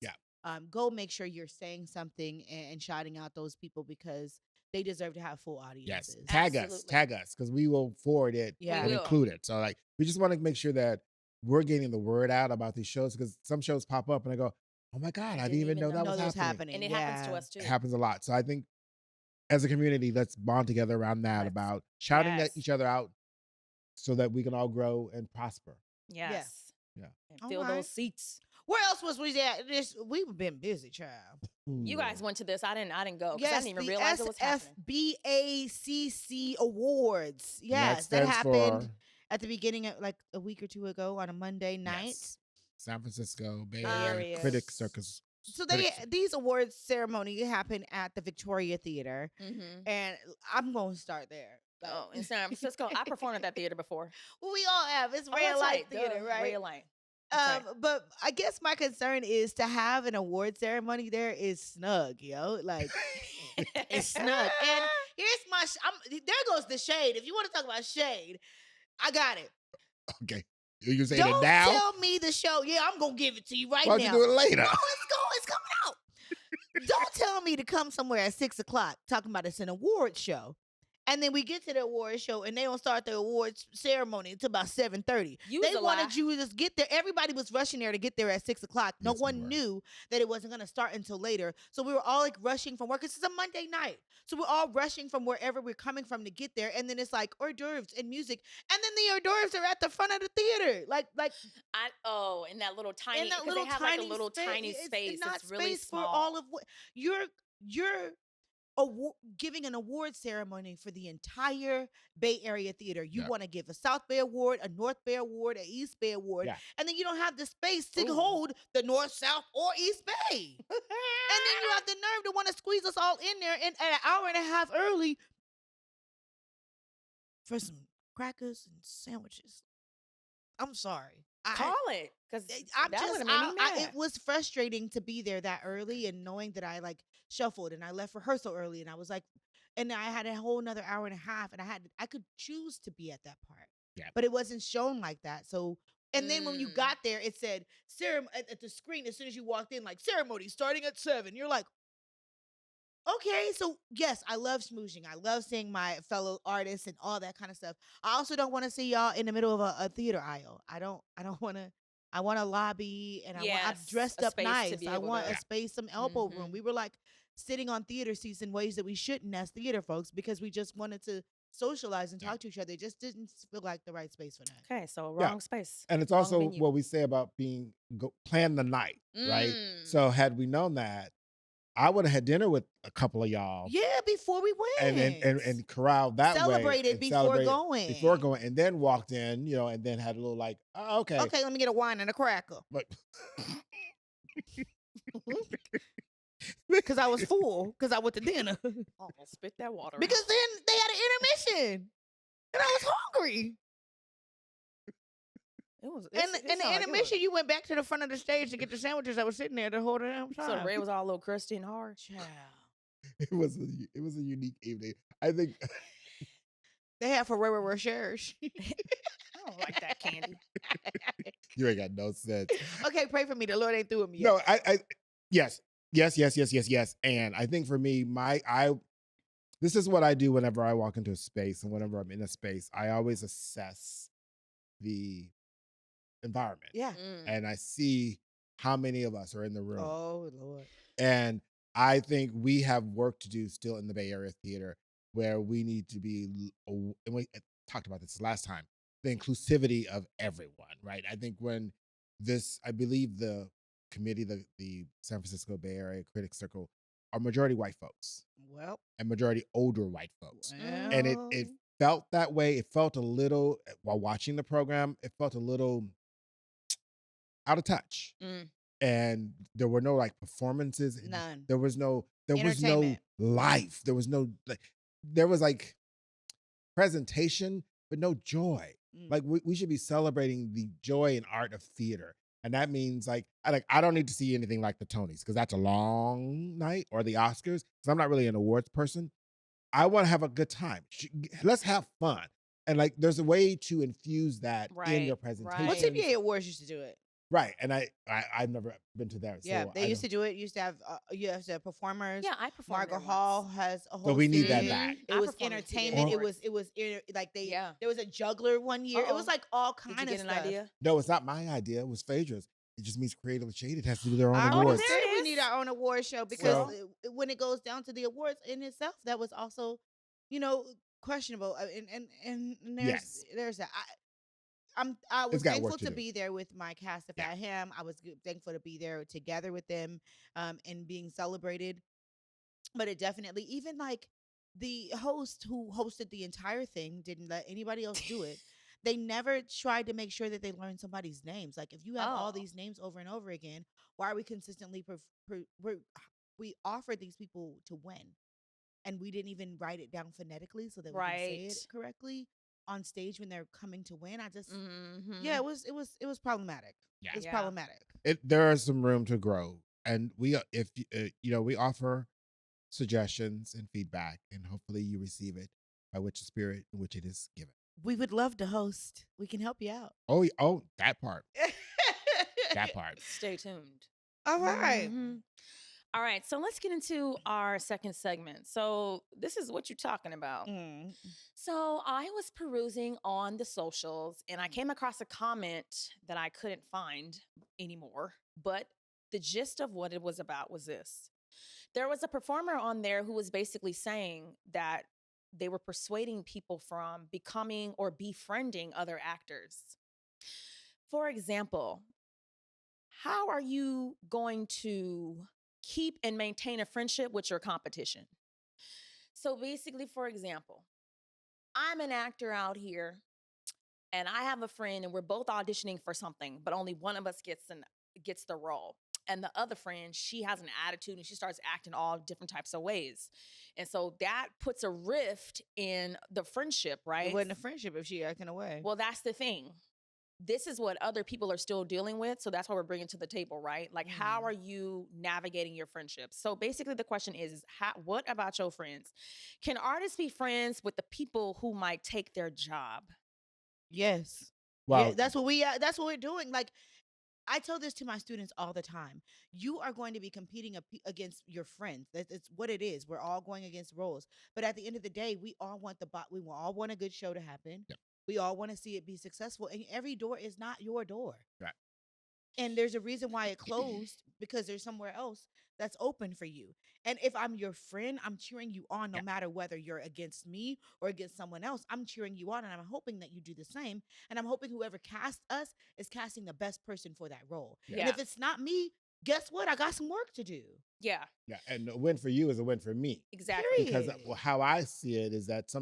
go make sure you're saying something and shouting out those people because they deserve to have full audiences. Yes, tag us, because we will forward it and include it. So like, we just want to make sure that we're getting the word out about these shows because some shows pop up and I go, oh my God, I didn't even know that was happening. And it happens to us too. It happens a lot. So I think as a community, let's bond together around that, about shouting at each other out so that we can all grow and prosper. Yes. Yeah. And fill those seats. Where else was we at? We've been busy, child. You guys went to this. I didn't go because I didn't even realize it was happening. SFBACC Awards. Yes, that happened at the beginning of like a week or 2 ago on a Monday night. Yes. San Francisco Bay Area Critic Circus. So these awards ceremony happened at the Victoria Theater, and I'm going to start there. Oh, in San Francisco, I performed at that theater before. Well, we all have. It's Ray Light Theater, right? Ray Light. But I guess my concern is to have an award ceremony there is snug, yo. Like it's snug. And here's there goes the shade. If you want to talk about shade, I got it. Okay. You're saying it now? Don't tell me the show. Yeah, I'm gonna give it to you right now. Why don't you do it later? No, it's coming out. Don't tell me to come somewhere at 6:00 talking about it's an award show. And then we get to the award show, and they don't start the awards ceremony until about 7:30. They wanted you to just get there. Everybody was rushing there to get there at 6:00. No one knew that it wasn't going to start until later. So we were all like rushing from work. It's a Monday night. So we're all rushing from wherever we're coming from to get there. And then it's like hors d'oeuvres and music. And then the hors d'oeuvres are at the front of the theater. In that little tiny, in that little they have tiny like a little space. tiny space. It's not it's really space small. for all of what you're giving an award ceremony for the entire Bay Area theater. You want to give a South Bay Award, a North Bay Award, an East Bay Award, and then you don't have the space to hold the North, South, or East Bay. you have the nerve to want to squeeze us all in there and an hour and a half early for some crackers and sandwiches. I'm sorry. Call it, because I'm that just, would have made me mad. it was frustrating to be there that early and knowing that I like shuffled and I left rehearsal early and I was like, and I had a whole another hour and a half and I could choose to be at that part. Yeah. But it wasn't shown like that. So, and then when you got there, it said at the screen as soon as you walked in, like ceremony starting at 7. You're like, okay, so yes, I love smooching. I love seeing my fellow artists and all that kind of stuff. I also don't want to see y'all in the middle of a theater aisle. I don't want to. I want a lobby, and I'm dressed up nice. I want a space, some elbow room. We were like sitting on theater seats in ways that we shouldn't as theater folks because we just wanted to socialize and talk to each other. It just didn't feel like the right space for that. Okay, so wrong space. And it's also what we say about plan the night, right? So had we known that, I would have had dinner with a couple of y'all. Yeah, before we went. And corralled that Celebrated way. Before going. And then walked in, and then had a little like, oh, okay. Okay, let me get a wine and a cracker. But because I was full, because I went to dinner. Oh, spit that water because out. then they had an intermission. And I was hungry. In the intermission, you went back to the front of the stage to get the sandwiches that were sitting there the whole damn time. So the bread was all a little crusty and hard. Child. It was a unique evening. I think they had Ferrero Rochers. I don't like that candy. You ain't got no sense. Okay, pray for me. The Lord ain't through with me yet. No, yes. And I think for me, this is what I do whenever I walk into a space and whenever I'm in a space. I always assess the environment. Yeah. And I see how many of us are in the room. Oh, Lord. And I think we have work to do still in the Bay Area theater where we need to be, and we talked about this last time, the inclusivity of everyone, right? I think I believe the committee, the San Francisco Bay Area Critics Circle, are majority white folks. Well. And majority older white folks. Well. And it felt that way. It felt a little, while watching the program, it felt a little out of touch. And there were no like performances. None. There was no life. There was like presentation, but no joy. Like we should be celebrating the joy and art of theater. And that means I don't need to see anything like the Tonys because that's a long night, or the Oscars, because I'm not really an awards person. I want to have a good time. Let's have fun. And like, there's a way to infuse that in your presentation. Well, TVA Awards used to do it. Right. And I've never been to that. Yeah, so they used to do it. Used to have performers. Yeah, I performed. Margaret Hall has a whole. So we need that back. It was entertainment. It was like there was a juggler one year. It was like all kind of stuff. Did you get an idea? No, it's not my idea. It was Phaedra's. It just means Creatively Shaded has to do their own I awards. We need our own award show because when it goes down to the awards in itself, that was also, questionable. And there's that. I was thankful to be there with my cast of I Am. I was thankful to be there together with them and being celebrated. But it definitely, even like the host who hosted the entire thing didn't let anybody else do it. They never tried to make sure that they learned somebody's names. Like, if you have all these names over and over again, why are we consistently we offered these people to win, and we didn't even write it down phonetically so that we can say it correctly on stage when they're coming to win. I just it was problematic. Yeah. It was problematic. There is some room to grow, and we offer suggestions and feedback, and hopefully you receive it by which the spirit in which it is given. We would love to host. We can help you out. Oh, that part. That part. Stay tuned. All right. All right. So let's get into our second segment. So this is what you're talking about. So I was perusing on the socials and I came across a comment that I couldn't find anymore. But the gist of what it was about was this. There was a performer on there who was basically saying that they were persuading people from becoming or befriending other actors. For example, how are you going to keep and maintain a friendship with your competition? So basically, for example, I'm an actor out here and I have a friend and we're both auditioning for something, but only one of us gets the role. and the other friend, she has an attitude and she starts acting all different types of ways. And so that puts a rift in the friendship, right? It wasn't a friendship if she acting away. Well, that's the thing. This is what other people are still dealing with. So that's what we're bringing to the table, right? Like, how are you navigating your friendships? So basically the question is what about your friends? Can artists be friends with the people who might take their job? Yes. Wow. Yeah, that's what we're doing. Like, I tell this to my students all the time. You are going to be competing against your friends. That's what it is. We're all going against roles. But at the end of the day, we all want we all want a good show to happen. Yeah. We all want to see it be successful. And every door is not your door. Right. And there's a reason why it closed, because there's somewhere else that's open for you. And if I'm your friend, I'm cheering you on no matter whether you're against me or against someone else. I'm cheering you on, and I'm hoping that you do the same. And I'm hoping whoever casts us is casting the best person for that role. Yeah. And if it's not me, guess what? I got some work to do. Yeah. Yeah. And a win for you is a win for me. Exactly. Because how I see it is that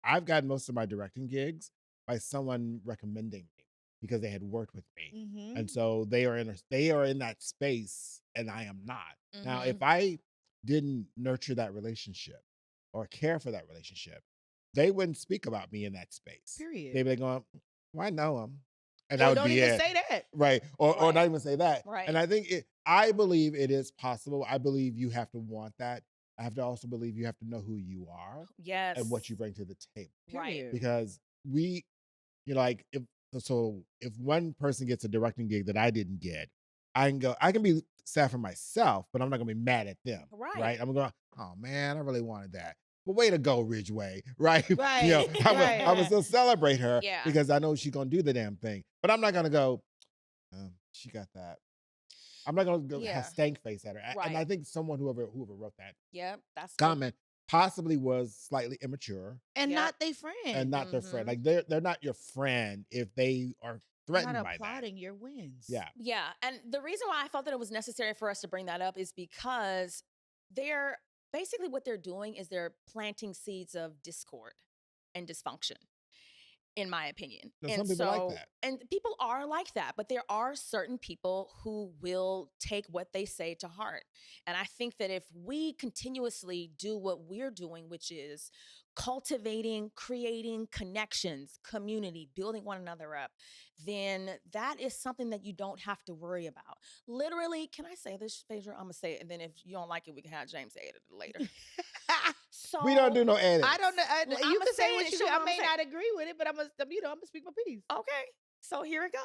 I've gotten most of my directing gigs by someone recommending me because they had worked with me. Mm-hmm. And so they are in that space and I am not. Now, if I didn't nurture that relationship or care for that relationship, they wouldn't speak about me in that space. Period. They'd be going, well, I know him. And Or that would don't be even it. say that. Right. Or not even say that. Right. And I think I believe it is possible. I believe you have to want that. I have to also believe you have to know who you are. Yes. And what you bring to the table. Right. Because like, if one person gets a directing gig that I didn't get, I can be sad for myself, but I'm not gonna be mad at them. Right. I'm going, oh man, I really wanted that. But way to go, Ridgeway. Right. Right. I would still celebrate her Yeah. because I know she's gonna do the damn thing. But I'm not gonna go, she got that. I'm not gonna go have stank face at her. Right. And I think whoever wrote that that's comment possibly was slightly immature And not their friend. and not their friend. Like they're not your friend if they are threatened not by that. applauding your wins. Yeah. Yeah. And the reason why I felt that it was necessary for us to bring that up is because they're basically what they're doing is they're planting seeds of discord and dysfunction, in my opinion. No, some people like that. And people are like that, but there are certain people who will take what they say to heart. And I think that if we continuously do what we're doing, which is cultivating, creating connections, community, building one another up, then that is something that you don't have to worry about. Literally, can I say this, Phaedra? I'm going to say it. And then if you don't like it, we can have James edit it later. So We don't do no edits. I don't know. Well, You I'ma can say say it what and you show do. what I I'ma may say. not agree with it, but I'm gonna speak my piece. Okay, so here we go.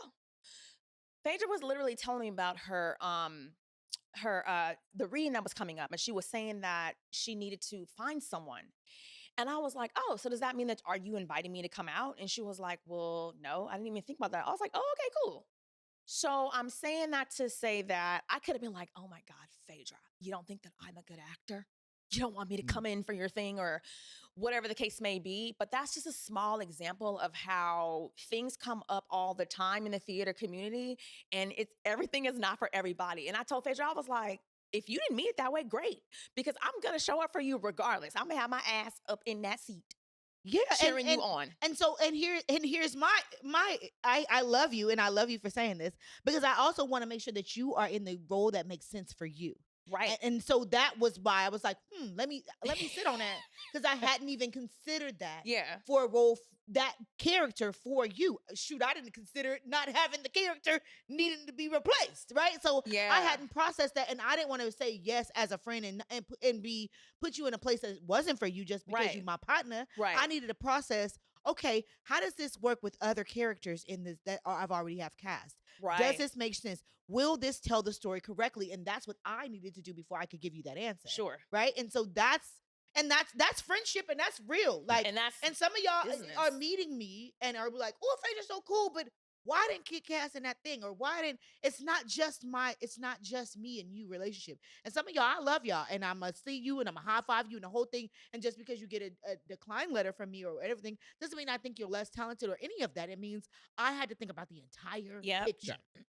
Phaedra was literally telling me about her the reading that was coming up, and she was saying that she needed to find someone. And I was like, oh, so does that mean that are you inviting me to come out? And she was like, well, no, I didn't even think about that. I was like, oh, okay, cool. So I'm saying that to say that I could have been like, oh my God, Phaedra, you don't think that I'm a good actor? You don't want me to come in for your thing or whatever the case may be. But that's just a small example of how things come up all the time in the theater community. And everything is not for everybody. And I told Phaedra, I was like, if you didn't mean it that way, great. Because I'm going to show up for you regardless. I'm going to have my ass up in that seat. Yeah, cheering you on. And so here's my I love you, and I love you for saying this, because I also want to make sure that you are in the role that makes sense for you. Right. And so that was why I was like, let me sit on that, because I hadn't even considered that for a role, that character for you. Shoot, I didn't consider not having the character needing to be replaced, right? So I hadn't processed that, and I didn't want to say yes as a friend and put you in a place that wasn't for you just because you're my partner. Right. I needed to process, okay, how does this work with other characters in this that I've already have cast? Right. Does this make sense? Will this tell the story correctly? And that's what I needed to do before I could give you that answer. Sure. Right. And so that's friendship, and that's real. Like, and some of y'all business. are meeting me and are like, oh, Phaedra's so cool, but why didn't Kid cast in that thing? Or why didn't, it's not just me and you relationship. And some of y'all, I love y'all, and I'm gonna see you and I'm gonna high five you and the whole thing. And just because you get a decline letter from me or everything doesn't mean I think you're less talented or any of that. It means I had to think about the entire picture. Yeah.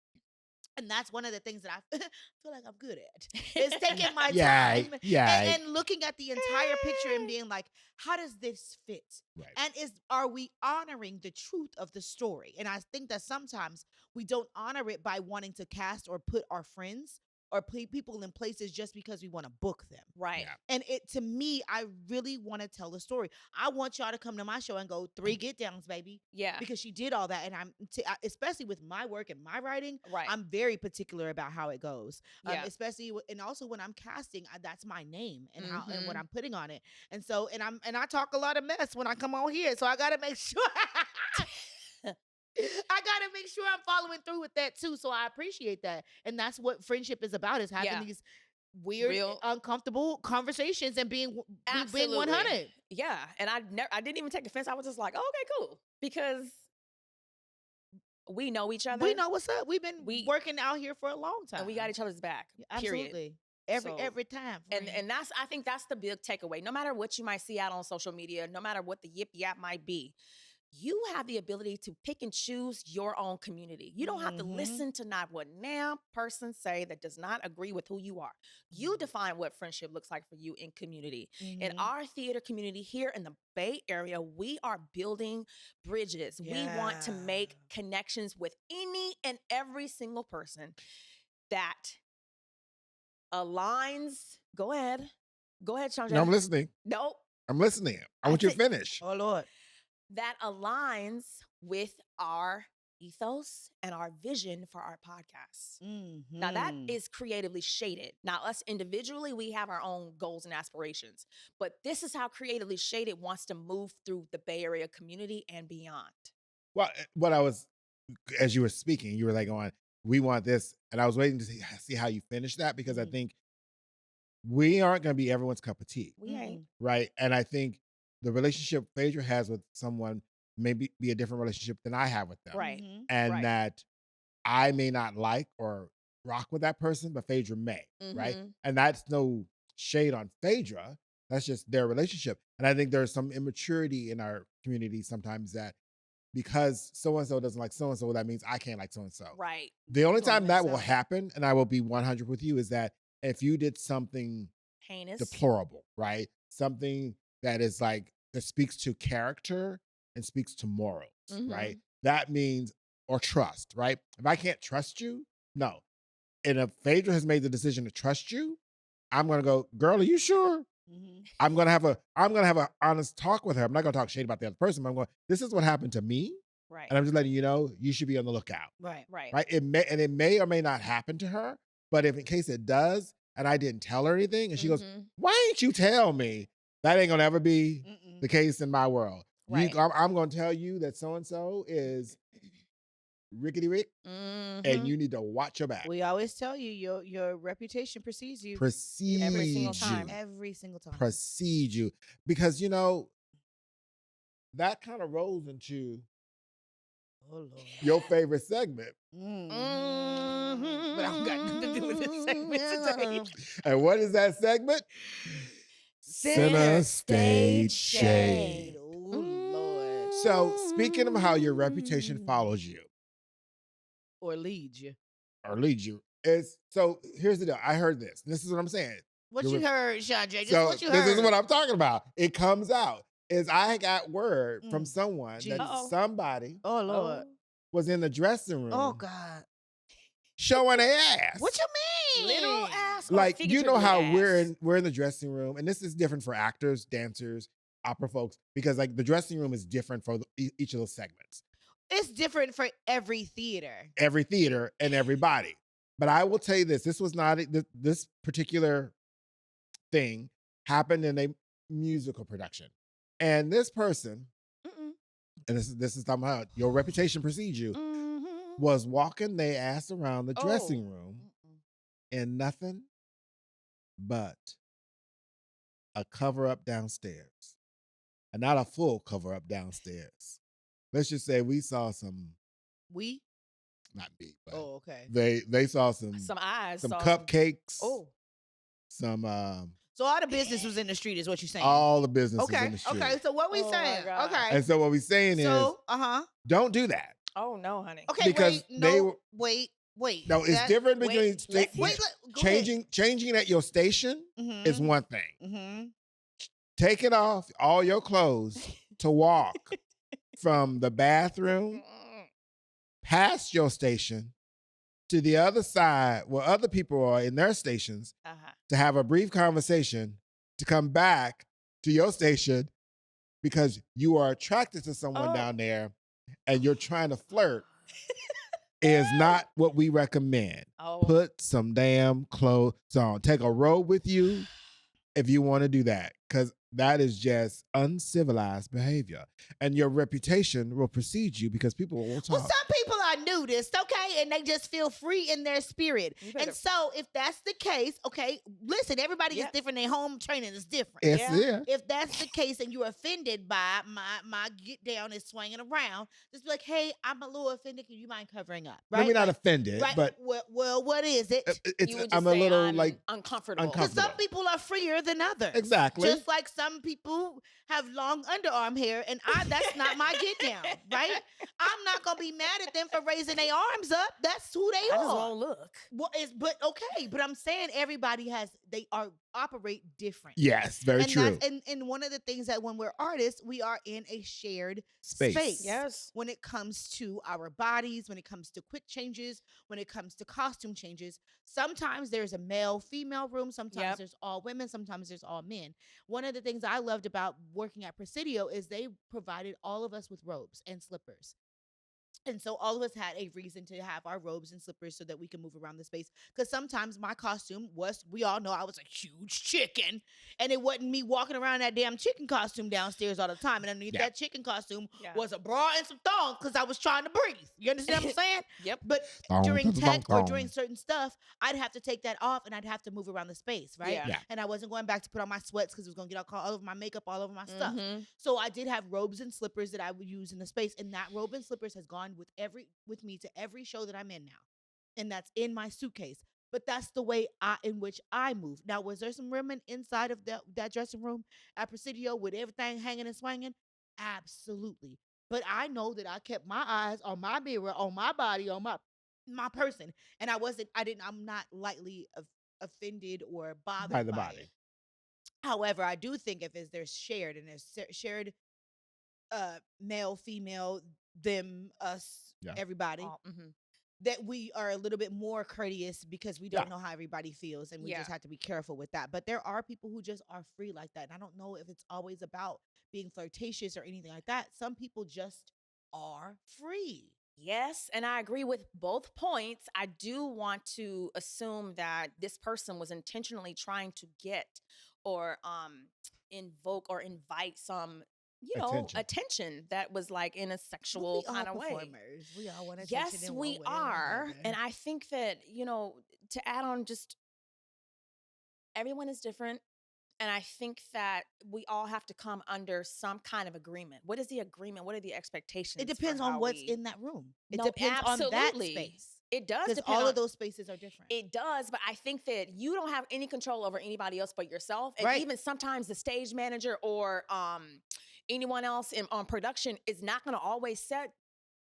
And that's one of the things that I feel like I'm good at, is taking my time and looking at the entire picture and being like, how does this fit? Right. And are we honoring the truth of the story? And I think that sometimes we don't honor it by wanting to cast or put our friends or people in places just because we want to book them. Right. Yeah. And to me, I really want to tell a story. I want y'all to come to my show and go 3 get downs, baby. Yeah. Because she did all that. And especially with my work and my writing, Right. I'm very particular about how it goes. Yeah. Especially, and also when I'm casting, that's my name and how and what Mhm. I'm putting on it. And so, and I talk a lot of mess when I come on here. So I got to make sure. I gotta make sure I'm following through with that too. So I appreciate that. And that's what friendship is about, is having these weird, uncomfortable conversations and being 100. Yeah. And I didn't even take offense. I was just like, oh, okay, cool. Because we know each other. We know what's up. We've been working out here for a long time. And we got each other's back. Absolutely. Period. Every time. And I think that's the big takeaway. No matter what you might see out on social media, no matter what the yip yap might be, you have the ability to pick and choose your own community. You don't have to listen to not what now person say that does not agree with who you are. You define what friendship looks like for you in community. In our theater community here in the Bay Area, we are building bridges. We want to make connections with any and every single person that aligns. Go ahead, Chandra. No, I'm listening. Nope. I'm listening. I want you to finish. Oh, Lord. That aligns with our ethos and our vision for our podcast. Now, that is creatively shaded. Now, us individually, we have our own goals and aspirations. But this is how creatively shaded wants to move through the Bay Area community and beyond. Well, what I was, as you were speaking, you were like going, we want this. And I was waiting to see how you finish that, because I think we aren't going to be everyone's cup of tea. We ain't. Right. And I think the relationship Phaedra has with someone may be a different relationship than I have with them. Right. And that I may not like or rock with that person, but Phaedra may. Right. And that's no shade on Phaedra. That's just their relationship. And I think there's some immaturity in our community sometimes, that because so-and-so doesn't like so-and-so, that means I can't like so-and-so. Right. The only time that will happen, and I will be 100 with you, is that if you did something heinous, deplorable, right? Something that is like, that speaks to character and speaks to morals, right? That means, or trust, right? If I can't trust you, no. And if Phaedra has made the decision to trust you, I'm gonna go, girl, are you sure? I'm gonna have a honest talk with her. I'm not gonna talk shade about the other person, but I'm going, this is what happened to me. Right. And I'm just letting you know, you should be on the lookout. Right. It may or may not happen to her, but if in case it does, and I didn't tell her anything, and she goes, why ain't you tell me? That ain't gonna ever be the case in my world. Right. I'm gonna tell you that so-and-so is rickety rick, and you need to watch your back. We always tell you, your reputation precedes you. Every single time. Every single time. Precede you. Because, that kind of rolls into your favorite segment. But I don't got nothing to do with this segment today. And what is that segment? Center Stage Shade. Oh, Lord. So, speaking of how your reputation follows you. Or leads you. So here's the deal. I heard this. This is what I'm saying. What you heard, Chandra? What you heard. This is what I'm talking about. It comes out. Is I got word from someone that somebody was in the dressing room. Oh, God. Showing their ass. What you mean? Literal ass. Like, you know how we're in the dressing room, and this is different for actors, dancers, opera folks, because like the dressing room is different for each of those segments. It's different for every theater. Every theater and everybody. But I will tell you this. This was not, this particular thing happened in a musical production. And this person, and this is talking about your reputation precedes you, was walking their ass around the dressing room in nothing but a cover-up downstairs. And not a full cover-up downstairs. Let's just say we saw some. We? Not me, but okay. They saw some eyes, some cupcakes. Some So all the business was in the street, is what you're saying? All the business was in the street. Okay. So what we saying? Okay. And so what we saying is, don't do that. Oh no, honey. Okay, because wait. No, it's different between changing at your station is one thing. Taking off all your clothes to walk from the bathroom past your station to the other side where other people are in their stations to have a brief conversation, to come back to your station because you are attracted to someone down there and you're trying to flirt is not what we recommend. Put some damn clothes on. Take a robe with you if you want to do that, because that is just uncivilized behavior. And your reputation will precede you because people will talk. Well, some people are nudist, okay? And they just feel free in their spirit. And so if that's the case, okay, listen, everybody is different. Their home training is different. If that's the case and you're offended by my get down is swinging around, just be like, hey, I'm a little offended. Can you mind covering up? Right? Maybe not offended, right? But well, what is it? I'm a little like uncomfortable. Because some people are freer than others. Exactly. Just like some people have long underarm hair, and that's not my get down, right? I'm not gonna be mad at them for raising their arms up. That's who they are. I just won't look. Well, but I'm saying everybody operate different. Yes, very true. And one of the things that when we're artists, we are in a shared space. Yes. When it comes to our bodies, when it comes to quick changes, when it comes to costume changes, sometimes there's a male-female room. Sometimes there's all women. Sometimes there's all men. One of the things I loved about working at Presidio is they provided all of us with robes and slippers. And so all of us had a reason to have our robes and slippers so that we can move around the space. Because sometimes my costume was, we all know I was a huge chicken. And it wasn't me walking around that damn chicken costume downstairs all the time. And underneath that chicken costume was a bra and some thongs because I was trying to breathe. You understand what I'm saying? Yep. But during tech or during certain stuff, I'd have to take that off and I'd have to move around the space, right? Yeah. And I wasn't going back to put on my sweats because it was going to get all over my makeup, all over my stuff. So I did have robes and slippers that I would use in the space. And that robe and slippers has gone with me to every show that I'm in now. And that's in my suitcase. But that's the way in which I move. Now, was there some women inside of that dressing room at Presidio with everything hanging and swinging? Absolutely. But I know that I kept my eyes on my mirror, on my body, on my person. And I'm not lightly offended or bothered by the by body. it. However, I do think if there's shared and there's shared male, female, them, us, everybody, that we are a little bit more courteous because we don't know how everybody feels, and we just have to be careful with that. But there are people who just are free like that, and I don't know if it's always about being flirtatious or anything like that. Some people just are free. Yes, and I agree with both points. I do want to assume that this person was intentionally trying to get or invoke or invite some attention that was like in a sexual kind of way. We all want attention. Yes, we are. And I think that, to add on, just everyone is different. And I think that we all have to come under some kind of agreement. What is the agreement? What are the expectations? It depends on what's in that room. It depends on that space. It does, because all of those spaces are different. It does, but I think that you don't have any control over anybody else but yourself. And even sometimes the stage manager or anyone else on production is not going to always set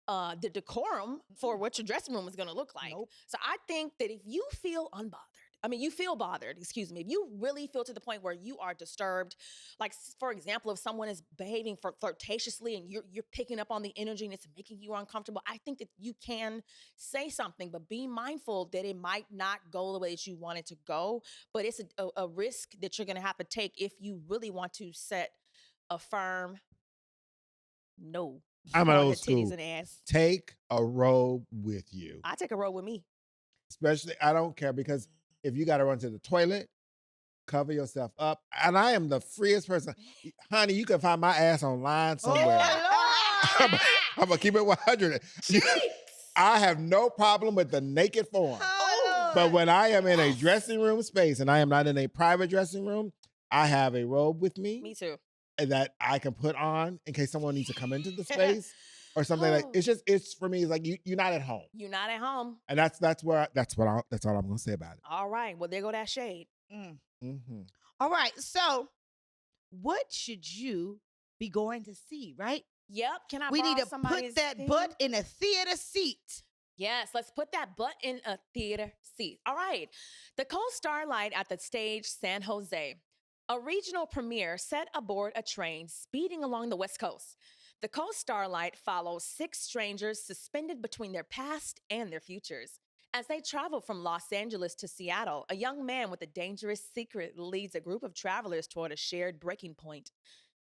the decorum for what your dressing room is going to look like. So I think that if you feel bothered, if you really feel to the point where you are disturbed, like, for example, if someone is behaving flirtatiously and you're picking up on the energy and it's making you uncomfortable, I think that you can say something, but be mindful that it might not go the way that you want it to go, but it's a risk that you're going to have to take if you really want to set a firm no. I'm an old school. And ass. Take a robe with you. I take a robe with me. Especially, I don't care, because if you got to run to the toilet, cover yourself up. And I am the freest person. Honey, you can find my ass online somewhere. I'm going to keep it 100. I have no problem with the naked form. But when I am in a dressing room space and I am not in a private dressing room, I have a robe with me. Me too. That I can put on in case someone needs to come into the space or something. Like it's for me. It's like you're not at home. You're not at home, and that's all I'm gonna say about it. All right. Well, there go that shade. All right. So, what should you be going to see? Right. Yep. Can I? We need to put that butt in a theater seat. Yes, let's put that butt in a theater seat. All right. The Starlight at the stage San Jose. A regional premiere set aboard a train speeding along the West Coast. The Starlight follows 6 strangers suspended between their past and their futures. As they travel from Los Angeles to Seattle, a young man with a dangerous secret leads a group of travelers toward a shared breaking point.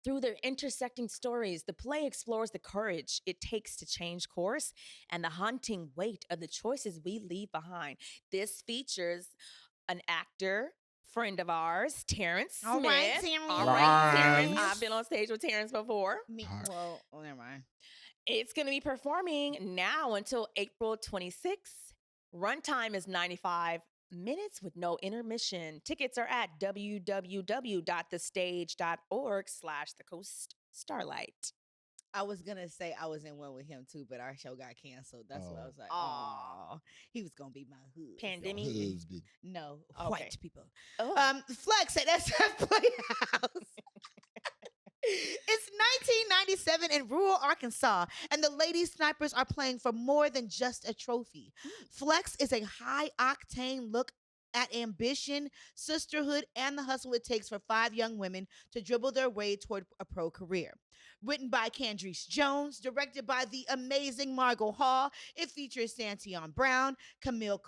Through their intersecting stories, the play explores the courage it takes to change course and the haunting weight of the choices we leave behind. This features an actor, friend of ours, Terrence Smith. All right, Terrence. All right, Terrence. Terrence. I've been on stage with Terrence before. Never mind. It's going to be performing now until April 26th. Runtime is 95 minutes with no intermission. Tickets are at www.thestage.org/thecoast-starlight. I was gonna say I was in one with him too, but our show got canceled. That's what I was like. Oh, he was gonna be my husband. Pandemic? Husband. No, Okay. white people. Oh. Flex at SF Playhouse. It's 1997 in rural Arkansas, and the Lady Snipers are playing for more than just a trophy. Flex is a high-octane look at ambition, sisterhood, and the hustle it takes for 5 young women to dribble their way toward a pro career. Written by Candice Jones, directed by the amazing Margot Hall, it features Santion Brown, Camille,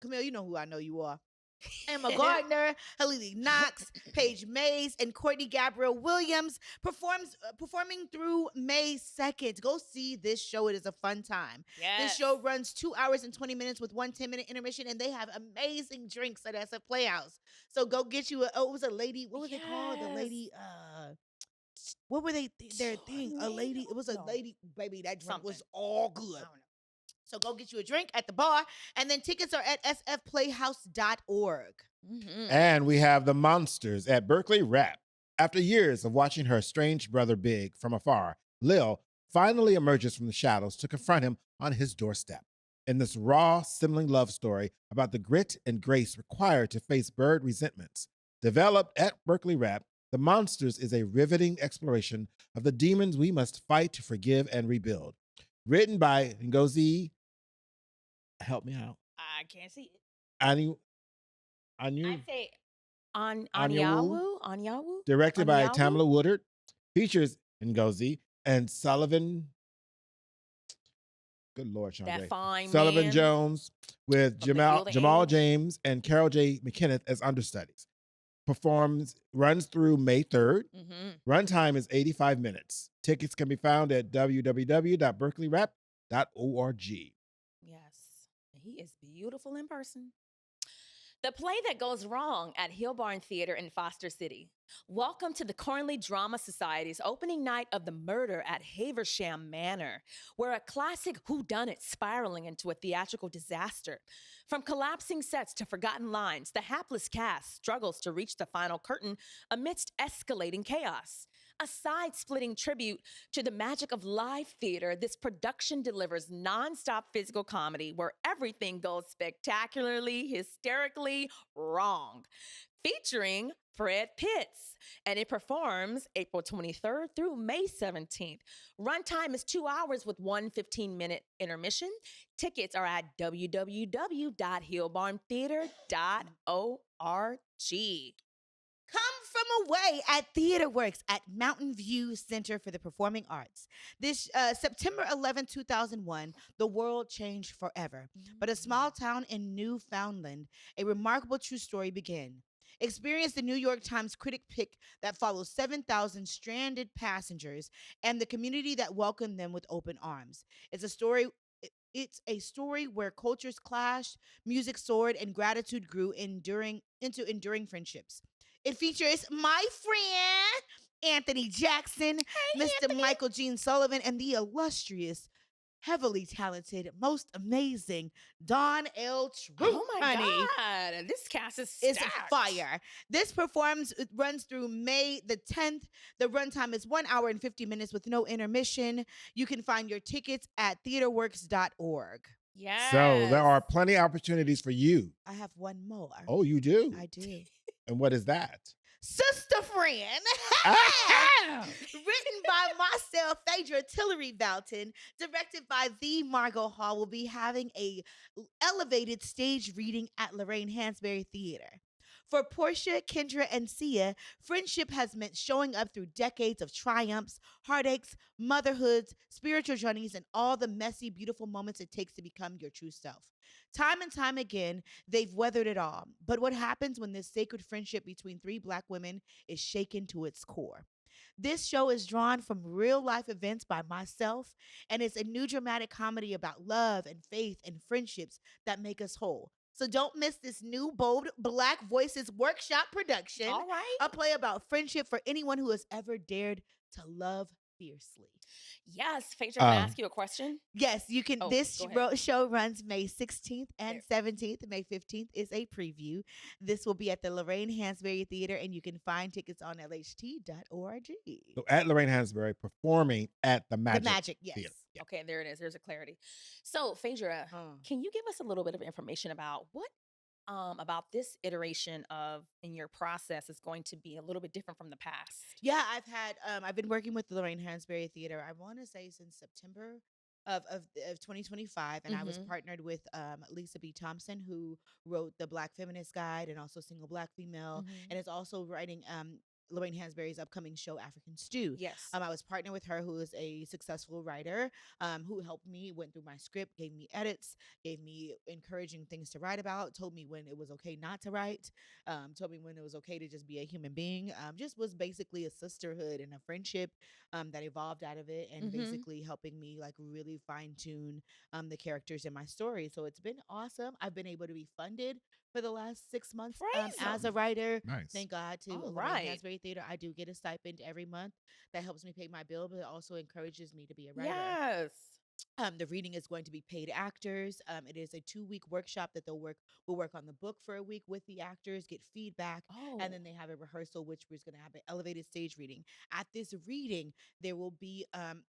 you know who I know you are. Emma Gardner, Halili Knox, Paige Mays, and Courtney Gabrielle Williams performing through May 2nd. Go see this show. It is a fun time. Yes. This show runs 2 hours and 20 minutes with 1 10-minute intermission, and they have amazing drinks at SF Playhouse. So go get you it was a lady. What was they called? The lady, what were their thing? A lady. It was a lady, baby. That drink was all good. I don't know. So go get you a drink at the bar, and then tickets are at sfplayhouse.org. Mm-hmm. And we have the Monsters at Berkeley Rap. After years of watching her estranged brother Big from afar, Lil finally emerges from the shadows to confront him on his doorstep. In this raw, sibling love story about the grit and grace required to face bird resentments. Developed at Berkeley Rap, The Monsters is a riveting exploration of the demons we must fight to forgive and rebuild. Written by Ngozi, help me out. I can't see it. Anu, I'd say Anyanwu? Anyanwu. Directed by Anyanwu? Tamala Woodard. Features Ngozi and Sullivan. Good Lord, Sean That Ray. fine Sullivan man. Jones with the Jamal Gilded Age. James and Carol J. McKenneth as understudies. Runs through May 3rd. Mm-hmm. Runtime is 85 minutes. Tickets can be found at www.berkeleyrap.org. Yes. He is beautiful in person. The play that goes wrong at Hillbarn Theater in Foster City. Welcome to the Cornley Drama Society's opening night of The Murder at Haversham Manor, where a classic whodunit spiraling into a theatrical disaster. From collapsing sets to forgotten lines, the hapless cast struggles to reach the final curtain amidst escalating chaos. A side-splitting tribute to the magic of live theater, this production delivers nonstop physical comedy where everything goes spectacularly, hysterically wrong. Featuring Fred Pitts, and it performs April 23rd through May 17th. Runtime is 2 hours with 1 15-minute intermission. Tickets are at www.hillbarntheater.org. Come from away at TheatreWorks at Mountain View Center for the Performing Arts. This September 11, 2001, the world changed forever. But a small town in Newfoundland, a remarkable true story began. Experience the New York Times critic pick that follows 7,000 stranded passengers and the community that welcomed them with open arms. It's a story where cultures clashed, music soared, and gratitude grew into enduring friendships. It features my friend Anthony Jackson, Mr. Anthony. Michael Gene Sullivan, and the illustrious, heavily talented, most amazing Don L. True. Oh my honey. God. This cast is Is stacked. fire. This performance runs through May the 10th. The runtime is 1 hour and 50 minutes with no intermission. You can find your tickets at theatreworks.org. Yes. So there are plenty of opportunities for you. I have one more. Oh, you do? I do. And what is that? SistahFriend. Ah! Written by myself, Phaedra Tillery-Boughton, directed by the Margot Hall, will be having a elevated stage reading at Lorraine Hansberry Theater. For Portia, Kendra, and Sia, friendship has meant showing up through decades of triumphs, heartaches, motherhoods, spiritual journeys, and all the messy, beautiful moments it takes to become your true self. Time and time again, they've weathered it all. But what happens when this sacred friendship between three Black women is shaken to its core? This show is drawn from real life events by myself, and it's a new dramatic comedy about love and faith and friendships that make us whole. So don't miss this new bold Black Voices workshop production, All right. a play about friendship for anyone who has ever dared to love fiercely. Yes, Phaedra, can I ask you a question? Yes, you can. Oh, This go ahead. show runs May 16th and 17th. May 15th is a preview. This will be at the Lorraine Hansberry Theater, and you can find tickets on lht.org. So at Lorraine Hansberry performing at the Magic. The Magic, yes. Theater. Yeah. Okay, there it is. There's a clarity. So, Phaedra, can you give us a little bit of information about what about this iteration of in your process is going to be a little bit different from the past? Yeah, I've been working with the Lorraine Hansberry Theater, I want to say since September of 2025, and I was partnered with Lisa B. Thompson, who wrote the Black Feminist Guide and also Single Black Female, and is also writing Lorraine Hansberry's upcoming show, African Stew. Yes. I was partnered with her, who is a successful writer, who helped me, went through my script, gave me edits, gave me encouraging things to write about, told me when it was okay not to write, told me when it was okay to just be a human being, just was basically a sisterhood and a friendship that evolved out of it, and basically helping me like really fine tune the characters in my story. So it's been awesome. I've been able to be funded for the last 6 months as a writer. Nice. Thank God to Lorraine Hansberry Theater. I do get a stipend every month that helps me pay my bill, but it also encourages me to be a writer. Yes. The reading is going to be paid actors. It is a 2-week workshop that we'll work on the book for a week with the actors, get feedback, and then they have a rehearsal, which we're going to have an elevated stage reading. At this reading, there will be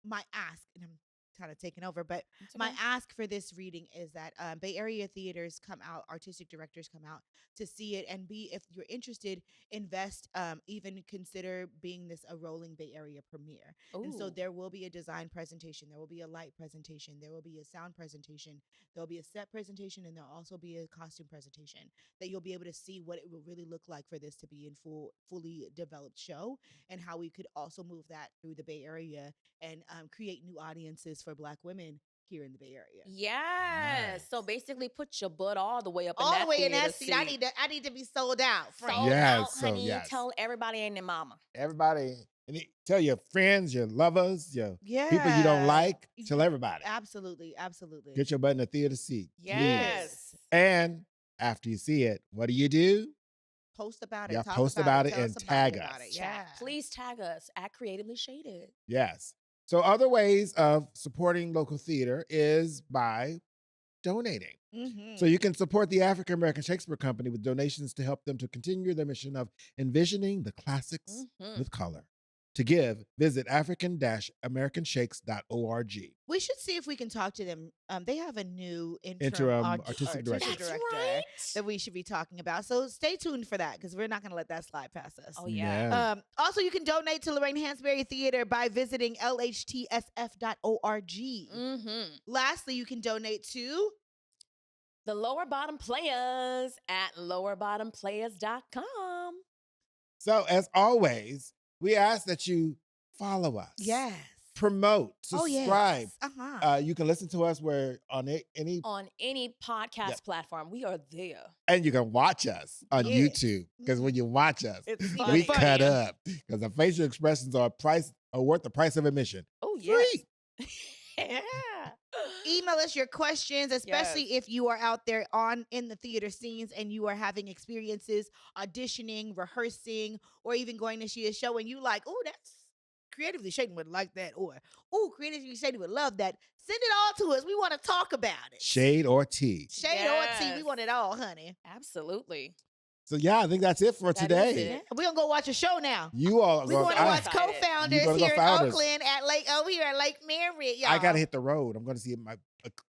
my ask, and I'm kind of taking over, but my ask for this reading is that Bay Area theaters come out, artistic directors come out to see it, and if you're interested, invest, even consider being this a rolling Bay Area premiere. Ooh. And so there will be a design presentation, there will be a light presentation, there will be a sound presentation, there will be a set presentation, and there'll also be a costume presentation that you'll be able to see what it will really look like for this to be in fully developed show, and how we could also move that through the Bay Area and create new audiences for Black women here in the Bay Area. Yes. Nice. So basically, put your butt all the way up All in that the way in theater that seat. I need to be sold out. Sold Yes, out, so honey. yes. Tell everybody and their mama. Everybody, and tell your friends, your lovers, your people you don't like. Tell everybody. Absolutely, absolutely. Get your butt in a theater seat. Yes. Please. And after you see it, what do? Post about it. Yeah, talk post about it tell and somebody tag about us. it. Yeah. Please tag us at Creatively Shaded. Yes. So other ways of supporting local theater is by donating. So you can support the African American Shakespeare Company with donations to help them to continue their mission of envisioning the classics with color. To give, visit african-americanshakes.org. We should see if we can talk to them. They have a new Interim artistic director. That's right. that we should be talking about. So stay tuned for that, because we're not going to let that slide past us. Oh, yeah. Also, you can donate to Lorraine Hansberry Theater by visiting lhtsf.org. Lastly, you can donate to The Lower Bottom Players at lowerbottomplayers.com. So as always, we ask that you follow us. Yes. Promote, subscribe. Uh-huh. You can listen to us where on any podcast platform. We are there. and you can watch us on Yes. YouTube, because when you watch us, It's we funny. cut up, because the facial expressions are worth the price of admission. Oh, yes. Free. Yeah. Email us your questions, especially if you are out there in the theater scenes and you are having experiences, auditioning, rehearsing, or even going to see a show and you like, oh, that's Creatively Shaded would like that, or oh, Creatively Shaded would love that. Send it all to us. We want to talk about it. Shade or tea. Shade or tea. We want it all, honey. Absolutely. So yeah, I think that's it for That today. is it. We're going to go watch a show now. You all, We're going to watch excited. Co-Founders You gonna go here in Founders. Oakland over here at Lake Merritt, y'all. I gotta hit the road. I'm going to see a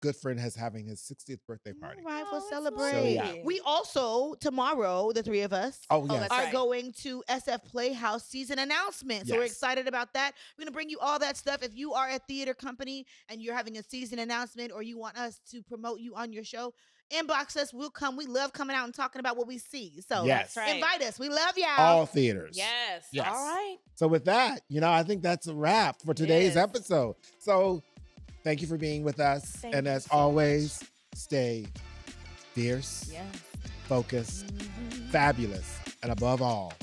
good friend having his 60th birthday party. All right, Oh, we'll that's celebrate. So, yeah. We also, tomorrow, the three of us, Oh yes. that's are right. going to SF Playhouse season announcement. So we're Yes. excited about that. We're going to bring you all that stuff. If you are a theater company and you're having a season announcement, or you want us to promote you on your show, inbox us. We'll come. We love coming out and talking about what we see. So Yes. That's right. invite us. We love y'all. All theaters. Yes. Yes. All right. So with that, I think that's a wrap for today's Yes. episode. So thank you for being with us. Thank and you as so always, stay fierce, Yes. focused, fabulous, and above all,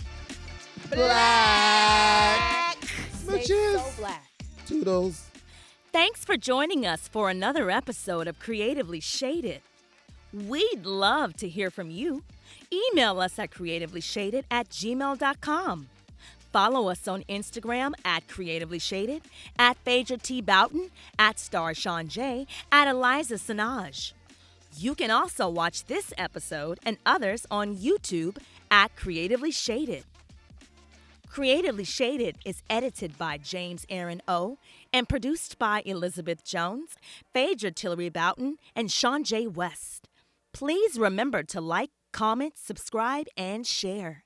Black. Stay Smooches. so black. Toodles. Thanks for joining us for another episode of Creatively Shaded. We'd love to hear from you. Email us at creativelyshaded@gmail.com. Follow us on Instagram at Creatively Shaded, at Phaedra T-Boughton, at StarShawnJ, at Eliza Sanaj. You can also watch this episode and others on YouTube at Creatively Shaded. Creatively Shaded is edited by James Aaron O. and produced by Elizabeth Jones, Phaedra Tillery-Boughton, and Sean J. West. Please remember to like, comment, subscribe, and share.